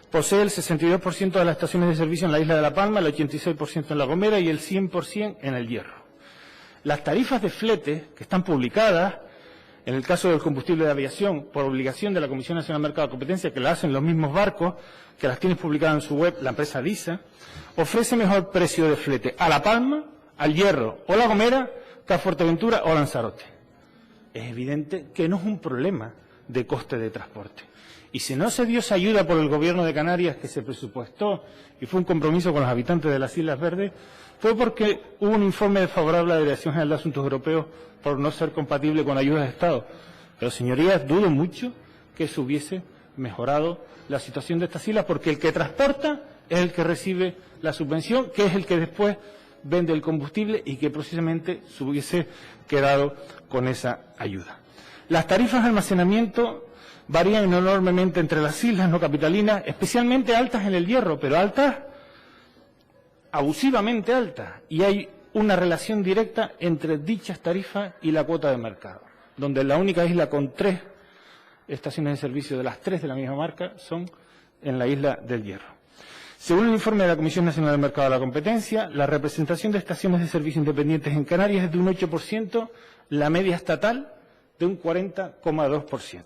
posee el 62% de las estaciones de servicio en la isla de La Palma, el 86% en La Gomera y el 100% en El Hierro. Las tarifas de flete que están publicadas, en el caso del combustible de aviación, por obligación de la Comisión Nacional de Mercado de Competencia, que la hacen los mismos barcos, que las tiene publicadas en su web la empresa DISA, ofrece mejor precio de flete a La Palma, al Hierro o La Gomera que a Fuerteventura o Lanzarote. Es evidente que no es un problema de coste de transporte. Y si no se dio esa ayuda por el Gobierno de Canarias, que se presupuestó y fue un compromiso con los habitantes de las Islas Verdes, fue porque hubo un informe desfavorable a la Dirección General de Asuntos Europeos por no ser compatible con ayudas de Estado. Pero, señorías, dudo mucho que se hubiese mejorado la situación de estas islas, porque el que transporta es el que recibe la subvención, que es el que después vende el combustible y que precisamente se hubiese quedado con esa ayuda. Las tarifas de almacenamiento varían enormemente entre las islas no capitalinas, especialmente altas en el Hierro, pero altas, abusivamente altas, y hay una relación directa entre dichas tarifas y la cuota de mercado, donde la única isla con 3 estaciones de servicio de las 3 de la misma marca son en la isla del Hierro. Según el informe de la Comisión Nacional del Mercado de la Competencia, la representación de estaciones de servicio independientes en Canarias es de un 8%, la media estatal de un 40,2%.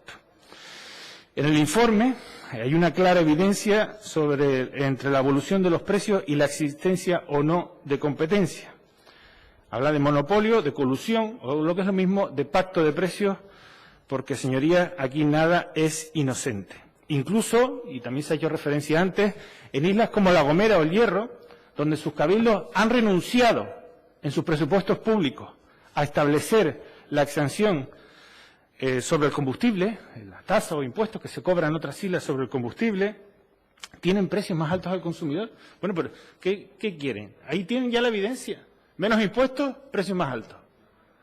En el informe hay una clara evidencia entre la evolución de los precios y la existencia o no de competencia. Habla de monopolio, de colusión, o lo que es lo mismo, de pacto de precios, porque, señorías, aquí nada es inocente. Incluso, y también se ha hecho referencia antes, en islas como La Gomera o El Hierro, donde sus cabildos han renunciado en sus presupuestos públicos a establecer la exención sobre el combustible, la tasa o impuestos que se cobran en otras islas sobre el combustible, tienen precios más altos al consumidor. Bueno, pero ¿qué quieren? Ahí tienen ya la evidencia. Menos impuestos, precios más altos.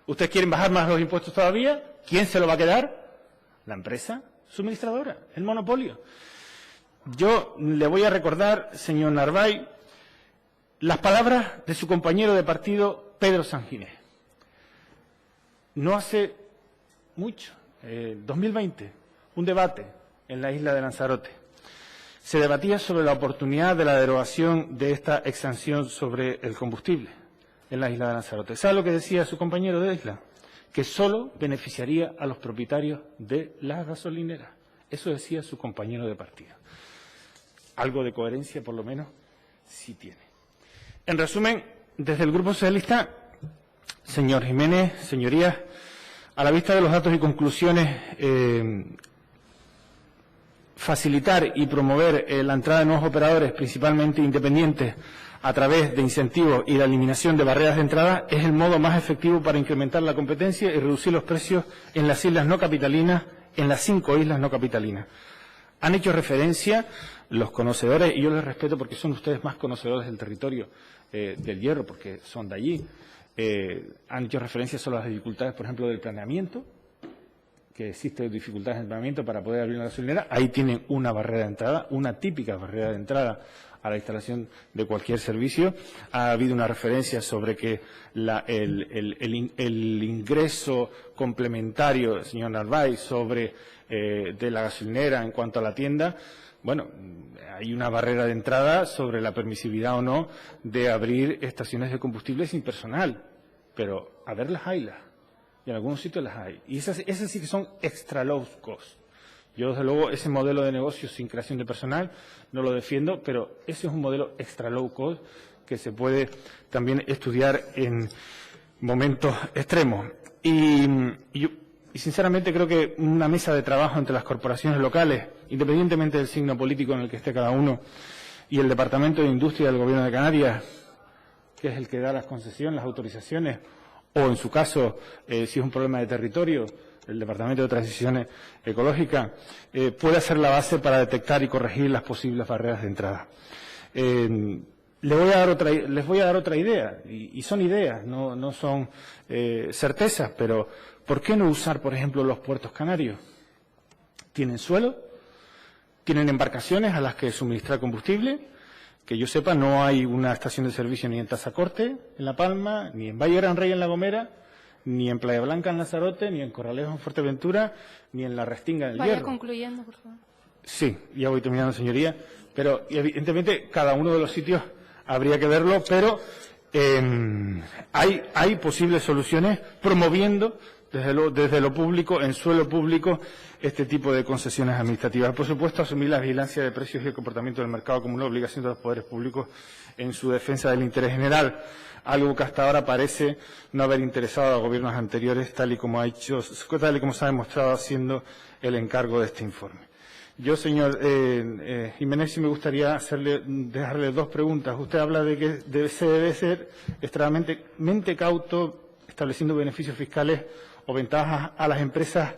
¿Ustedes quieren bajar más los impuestos todavía? ¿Quién se lo va a quedar? La empresa suministradora, el monopolio. Yo le voy a recordar, señor Narváez, las palabras de su compañero de partido, Pedro Sanginés. No hace mucho, 2020, un debate en la isla de Lanzarote. Se debatía sobre la oportunidad de la derogación de esta exención sobre el combustible en la isla de Lanzarote. ¿Sabe lo que decía su compañero de isla? Que solo beneficiaría a los propietarios de las gasolineras. Eso decía su compañero de partido. Algo de coherencia, por lo menos, sí tiene. En resumen, desde el Grupo Socialista, señor Jiménez, señorías, a la vista de los datos y conclusiones, facilitar y promover la entrada de nuevos operadores, principalmente independientes, a través de incentivos y la eliminación de barreras de entrada es el modo más efectivo para incrementar la competencia y reducir los precios en las islas no capitalinas, en las 5 islas no capitalinas. Han hecho referencia los conocedores, y yo les respeto porque son ustedes más conocedores del territorio del Hierro, porque son de allí. Han hecho referencia sobre las dificultades, por ejemplo, del planeamiento, que existen dificultades en el planeamiento para poder abrir una gasolinera. Ahí tienen una barrera de entrada, una típica barrera de entrada a la instalación de cualquier servicio. Ha habido una referencia sobre que el ingreso complementario, señor Narváez, sobre de la gasolinera en cuanto a la tienda. Bueno, hay una barrera de entrada sobre la permisividad o no de abrir estaciones de combustible sin personal, pero a ver las haylas, y en algunos sitios las hay. Y esas sí que son extra low cost. Yo, desde luego, ese modelo de negocio sin creación de personal no lo defiendo, pero ese es un modelo extra low cost que se puede también estudiar en momentos extremos. Y sinceramente creo que una mesa de trabajo entre las corporaciones locales, independientemente del signo político en el que esté cada uno, y el Departamento de Industria del Gobierno de Canarias, que es el que da las concesiones, las autorizaciones, o en su caso, si es un problema de territorio, el Departamento de Transición Ecológica, puede ser la base para detectar y corregir las posibles barreras de entrada. Les voy a dar otra idea, y son ideas, no son certezas, pero ¿por qué no usar, por ejemplo, los puertos canarios? ¿Tienen suelo? ¿Tienen embarcaciones a las que suministrar combustible? Que yo sepa, no hay una estación de servicio ni en Tazacorte, en La Palma, ni en Valle Gran Rey, en La Gomera, ni en Playa Blanca, en Lanzarote, ni en Corralejo, en Fuerteventura, ni en La Restinga, en el Hierro.
Vaya concluyendo, por favor.
Sí, ya voy terminando, señoría. Pero, evidentemente, cada uno de los sitios habría que verlo, pero hay posibles soluciones promoviendo desde lo público, en suelo público, este tipo de concesiones administrativas. Por supuesto, asumir la vigilancia de precios y el comportamiento del mercado como una obligación de los poderes públicos en su defensa del interés general, algo que hasta ahora parece no haber interesado a gobiernos anteriores, tal y como se ha demostrado haciendo el encargo de este informe. Yo, señor Jiménez, sí me gustaría dejarle 2 preguntas. Usted habla de que se debe ser extremadamente cauto, estableciendo beneficios fiscales o ventajas a las empresas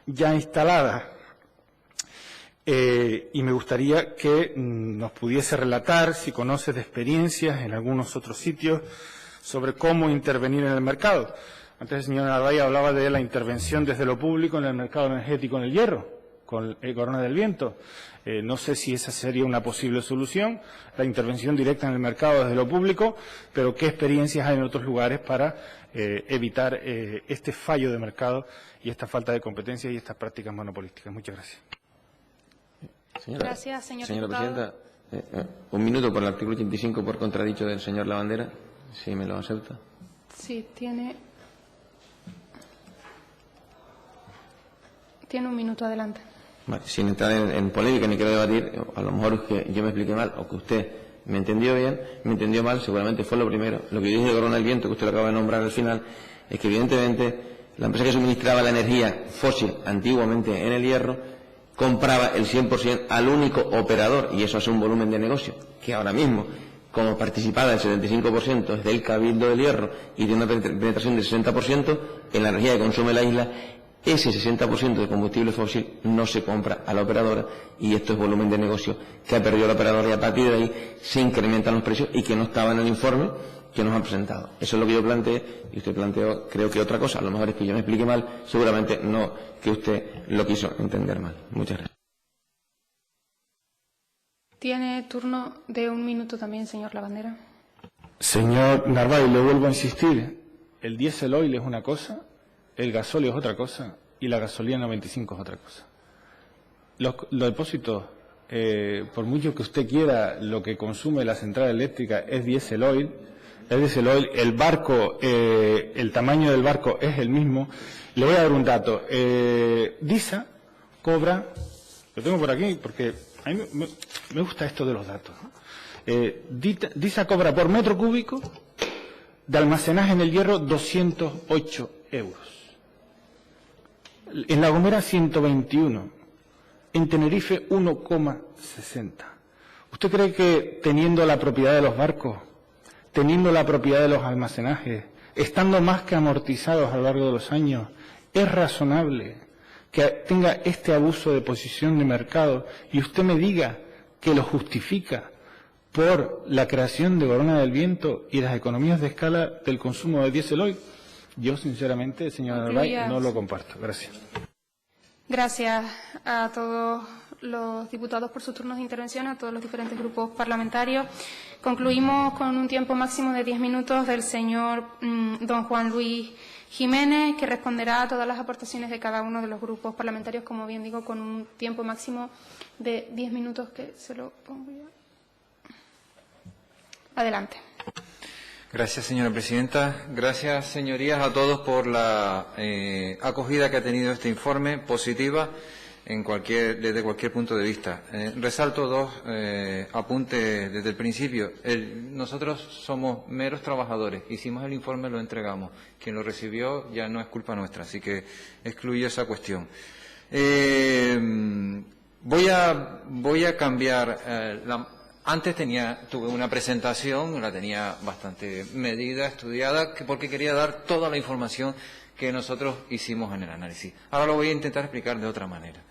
ya instaladas. Y me gustaría que nos pudiese relatar, si conoce de experiencias en algunos otros sitios, sobre cómo intervenir en el mercado. Antes el señor Narváez hablaba de la intervención desde lo público en el mercado energético en el hierro, con el Corona del Viento. No sé si esa sería una posible solución, la intervención directa en el mercado desde lo público, pero qué experiencias hay en otros lugares para evitar este fallo de mercado y esta falta de competencia y estas prácticas monopolísticas. Muchas gracias.
Gracias,
señora presidenta. Un minuto por el artículo 85 por contradicho del señor Lavandera, si me lo acepta.
Sí, tiene un minuto, adelante.
Vale, sin entrar en polémica ni quiero debatir, a lo mejor es que yo me expliqué mal o que usted me entendió bien, me entendió mal, seguramente fue lo primero. Lo que yo dije de Corona del Viento, que usted lo acaba de nombrar al final, es que evidentemente la empresa que suministraba la energía fósil antiguamente en el hierro compraba el 100% al único operador, y eso hace un volumen de negocio que ahora mismo, como participada el 75% es del Cabildo del Hierro y tiene una penetración del 60% en la energía que consume la isla. Ese 60% de combustible fósil no se compra a la operadora y esto es volumen de negocio que ha perdido la operadora y a partir de ahí se incrementan los precios y que no estaba en el informe que nos han presentado. Eso es lo que yo planteé y usted planteó creo que otra cosa. A lo mejor es que yo me explique mal, seguramente no que usted lo quiso entender mal. Muchas gracias.
Tiene turno de un minuto también, señor Lavandera.
Señor Narváez, le vuelvo a insistir, el diésel oil es una cosa, el gasóleo es otra cosa y la gasolina 95 es otra cosa. Los depósitos, por mucho que usted quiera, lo que consume la central eléctrica es diésel oil, el barco, el tamaño del barco es el mismo. Le voy a dar un dato. DISA cobra, lo tengo por aquí porque a mí me gusta esto de los datos, ¿no? DISA cobra por metro cúbico de almacenaje en el hierro 208 euros. En La Gomera 121, en Tenerife 1,60. ¿Usted cree que teniendo la propiedad de los barcos, teniendo la propiedad de los almacenajes, estando más que amortizados a lo largo de los años, es razonable que tenga este abuso de posición de mercado y usted me diga que lo justifica por la creación de Corona del Viento y las economías de escala del consumo de diésel oil? Yo, sinceramente, señora Narváez, no lo comparto. Gracias.
Gracias a todos los diputados por sus turnos de intervención, a todos los diferentes grupos parlamentarios. Concluimos con un tiempo máximo de 10 minutos del señor don Juan Luis Jiménez, que responderá a todas las aportaciones de cada uno de los grupos parlamentarios, como bien digo, con un tiempo máximo de 10 minutos, que se lo pongo ya. Adelante.
Gracias, señora presidenta. Gracias, señorías, a todos por la acogida que ha tenido este informe, positiva desde cualquier punto de vista. Resalto dos apuntes desde el principio. Nosotros somos meros trabajadores. Hicimos el informe, lo entregamos. Quien lo recibió ya no es culpa nuestra, así que excluyo esa cuestión. Voy a cambiar Antes tuve una presentación, la tenía bastante medida, estudiada, porque quería dar toda la información que nosotros hicimos en el análisis. Ahora lo voy a intentar explicar de otra manera.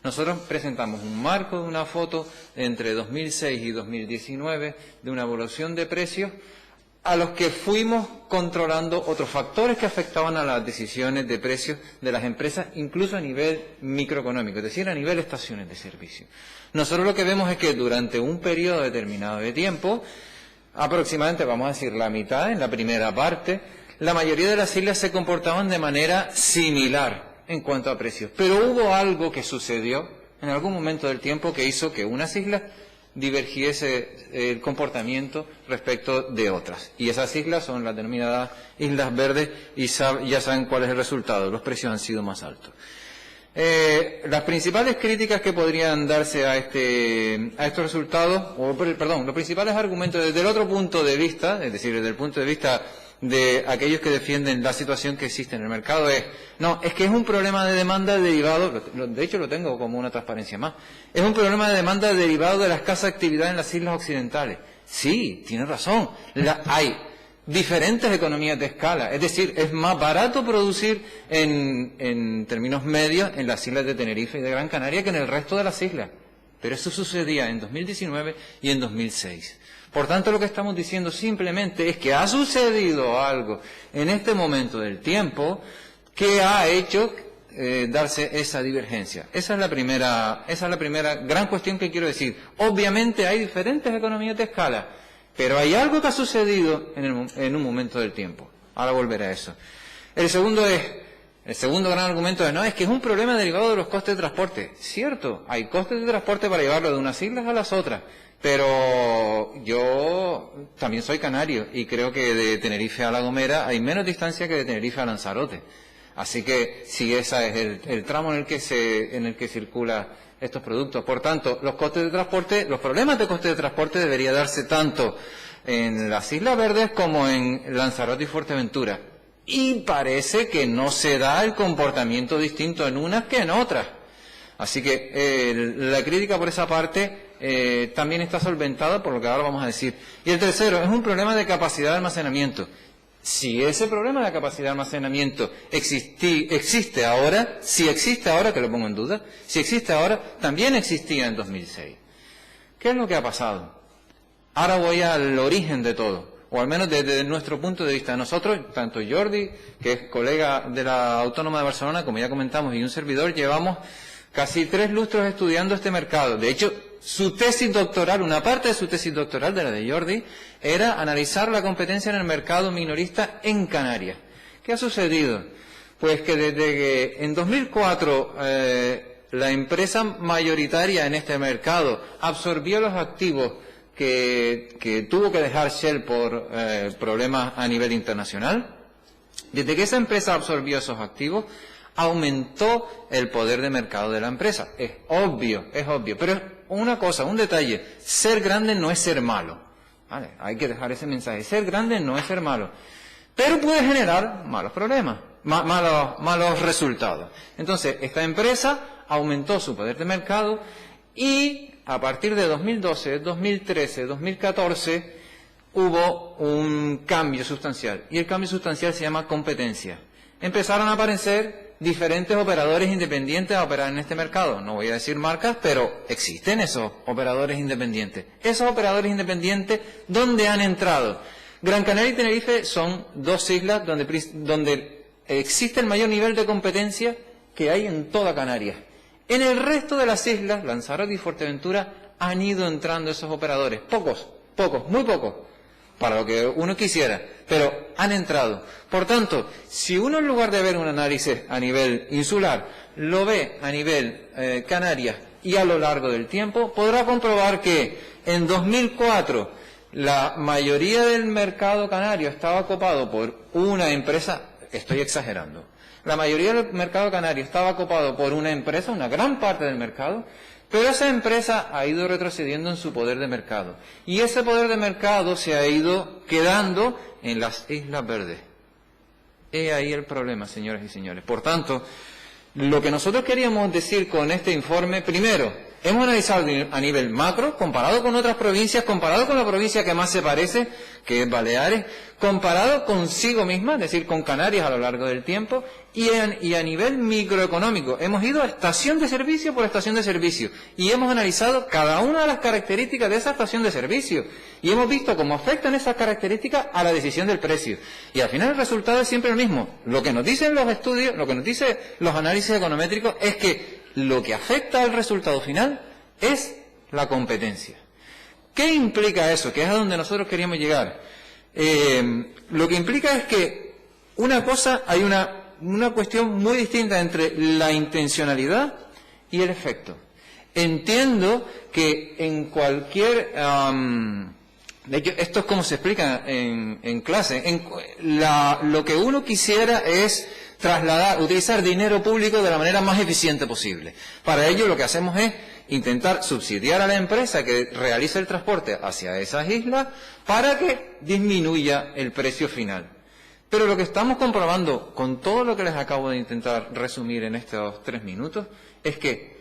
Nosotros presentamos un marco de una foto entre 2006 y 2019 de una evolución de precios a los que fuimos controlando otros factores que afectaban a las decisiones de precios de las empresas, incluso a nivel microeconómico, es decir, a nivel de estaciones de servicio. Nosotros lo que vemos es que durante un periodo determinado de tiempo, aproximadamente, vamos a decir, la mitad, en la primera parte, la mayoría de las islas se comportaban de manera similar en cuanto a precios. Pero hubo algo que sucedió en algún momento del tiempo que hizo que unas islas divergiese el comportamiento respecto de otras. Y esas islas son las denominadas Islas Verdes y ya saben cuál es el resultado. Los precios han sido más altos. Las principales críticas que podrían darse a estos resultados, los principales argumentos desde el otro punto de vista, es decir, desde el punto de vista de aquellos que defienden la situación que existe en el mercado, es que es un problema de demanda derivado, de hecho lo tengo como una transparencia más, es un problema de demanda derivado de la escasa actividad en las islas occidentales. Sí, tiene razón, hay diferentes economías de escala, es decir, es más barato producir en términos medios en las islas de Tenerife y de Gran Canaria que en el resto de las islas. pero eso sucedía en 2019 y en 2006. Por tanto, lo que estamos diciendo simplemente es que ha sucedido algo en este momento del tiempo que ha hecho darse esa divergencia. Esa es la primera gran cuestión que quiero decir. Obviamente hay diferentes economías de escala, pero hay algo que ha sucedido en un momento del tiempo. Ahora volveré a eso. El segundo gran argumento es que es un problema derivado de los costes de transporte. Cierto, hay costes de transporte para llevarlo de unas islas a las otras, pero yo también soy canario y creo que de Tenerife a La Gomera hay menos distancia que de Tenerife a Lanzarote. Así que si ese es el tramo en el que circulan estos productos. Por tanto, los problemas de costes de transporte deberían darse tanto en las Islas Verdes como en Lanzarote y Fuerteventura. Y parece que no se da el comportamiento distinto en unas que en otras. Así que la crítica por esa parte también está solventada por lo que ahora vamos a decir. Y el tercero es un problema de capacidad de almacenamiento. Si ese problema de capacidad de almacenamiento existe ahora, que lo pongo en duda, si existe ahora, también existía en 2006. ¿Qué es lo que ha pasado? Ahora voy al origen de todo, o al menos desde nuestro punto de vista. Nosotros, tanto Jordi, que es colega de la Autónoma de Barcelona, como ya comentamos, y un servidor, llevamos casi 3 lustros estudiando este mercado. De hecho, su tesis doctoral, una parte de su tesis doctoral, de la de Jordi, era analizar la competencia en el mercado minorista en Canarias. ¿Qué ha sucedido? Pues que desde que en 2004 la empresa mayoritaria en este mercado absorbió los activos que tuvo que dejar Shell por problemas a nivel internacional, desde que esa empresa absorbió esos activos, aumentó el poder de mercado de la empresa. Es obvio, pero una cosa, un detalle, ser grande no es ser malo, ¿vale? Hay que dejar ese mensaje, ser grande no es ser malo, pero puede generar malos problemas, malos resultados. Entonces, esta empresa aumentó su poder de mercado y a partir de 2012, 2013, 2014, hubo un cambio sustancial, y el cambio sustancial se llama competencia. Empezaron a aparecer diferentes operadores independientes a operar en este mercado. No voy a decir marcas, pero existen esos operadores independientes. Esos operadores independientes, ¿dónde han entrado? Gran Canaria y Tenerife son 2 islas donde existe el mayor nivel de competencia que hay en toda Canarias. En el resto de las islas, Lanzarote y Fuerteventura, han ido entrando esos operadores. Pocos, muy pocos, para lo que uno quisiera, pero han entrado. Por tanto, si uno en lugar de ver un análisis a nivel insular, lo ve a nivel Canarias y a lo largo del tiempo, podrá comprobar que en 2004 la mayoría del mercado canario estaba copado por una empresa, estoy exagerando, la mayoría del mercado canario estaba copado por una empresa, una gran parte del mercado, pero esa empresa ha ido retrocediendo en su poder de mercado. Y ese poder de mercado se ha ido quedando en las Islas Verdes. He ahí el problema, señoras y señores. Por tanto, lo que nosotros queríamos decir con este informe, primero, hemos analizado a nivel macro, comparado con otras provincias, comparado con la provincia que más se parece, que es Baleares, comparado consigo misma, es decir, con Canarias a lo largo del tiempo, y a nivel microeconómico. Hemos ido a estación de servicio por estación de servicio, y hemos analizado cada una de las características de esa estación de servicio, y hemos visto cómo afectan esas características a la decisión del precio. Y al final el resultado es siempre el mismo. Lo que nos dicen los estudios, lo que nos dicen los análisis econométricos, es que lo que afecta al resultado final es la competencia. ¿Qué implica eso? Que es a donde nosotros queríamos llegar. Lo que implica es que hay una cuestión muy distinta entre la intencionalidad y el efecto. Entiendo que en cualquier... de hecho, esto es como se explica en clase. Lo que uno quisiera es utilizar dinero público de la manera más eficiente posible. Para ello lo que hacemos es intentar subsidiar a la empresa que realiza el transporte hacia esas islas para que disminuya el precio final. Pero lo que estamos comprobando con todo lo que les acabo de intentar resumir en estos 3 minutos es que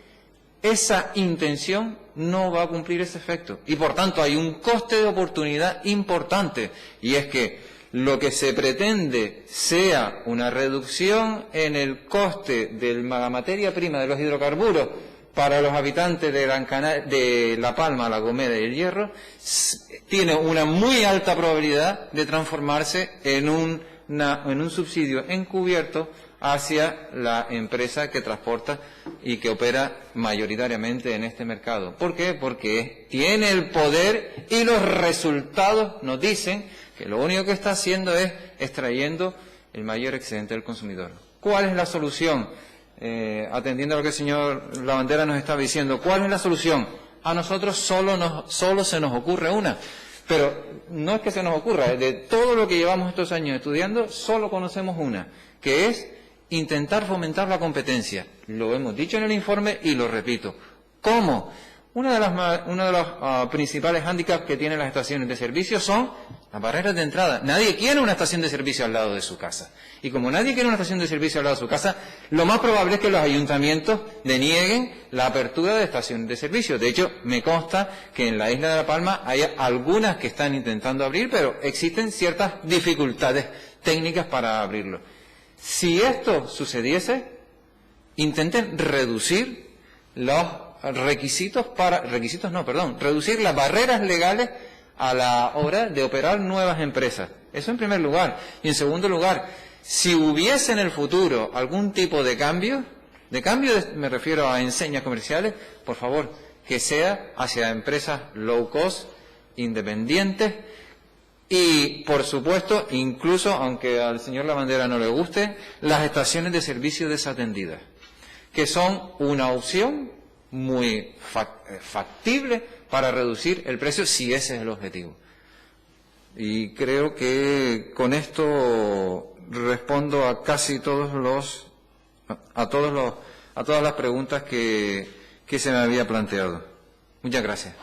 esa intención no va a cumplir ese efecto. Y por tanto hay un coste de oportunidad importante, y es que lo que se pretende sea una reducción en el coste de la materia prima de los hidrocarburos para los habitantes de Gran Canaria, de La Palma, La Gomera y El Hierro, tiene una muy alta probabilidad de transformarse en un subsidio encubierto hacia la empresa que transporta y que opera mayoritariamente en este mercado. ¿Por qué? Porque tiene el poder y los resultados nos dicen que lo único que está haciendo es extrayendo el mayor excedente del consumidor. ¿Cuál es la solución? Atendiendo a lo que el señor Lavandera nos está diciendo, ¿cuál es la solución? A nosotros solo se nos ocurre una, pero no es que se nos ocurra, de todo lo que llevamos estos años estudiando, solo conocemos una, que es intentar fomentar la competencia. Lo hemos dicho en el informe y lo repito. ¿Cómo? Uno de los principales hándicaps que tienen las estaciones de servicio son las barreras de entrada. Nadie quiere una estación de servicio al lado de su casa. Y como nadie quiere una estación de servicio al lado de su casa, lo más probable es que los ayuntamientos denieguen la apertura de estaciones de servicio. De hecho, me consta que en la isla de La Palma hay algunas que están intentando abrir, pero existen ciertas dificultades técnicas para abrirlo. Si esto sucediese, intenten reducir los reducir las barreras legales a la hora de operar nuevas empresas. Eso en primer lugar. Y en segundo lugar, si hubiese en el futuro algún tipo de cambio me refiero a enseñas comerciales, por favor, que sea hacia empresas low cost, independientes y, por supuesto, incluso, aunque al señor Lavandera no le guste, las estaciones de servicio desatendidas, que son una opción muy factible para reducir el precio si ese es el objetivo. Y creo que con esto respondo a casi todas las preguntas que se me había planteado. Muchas gracias.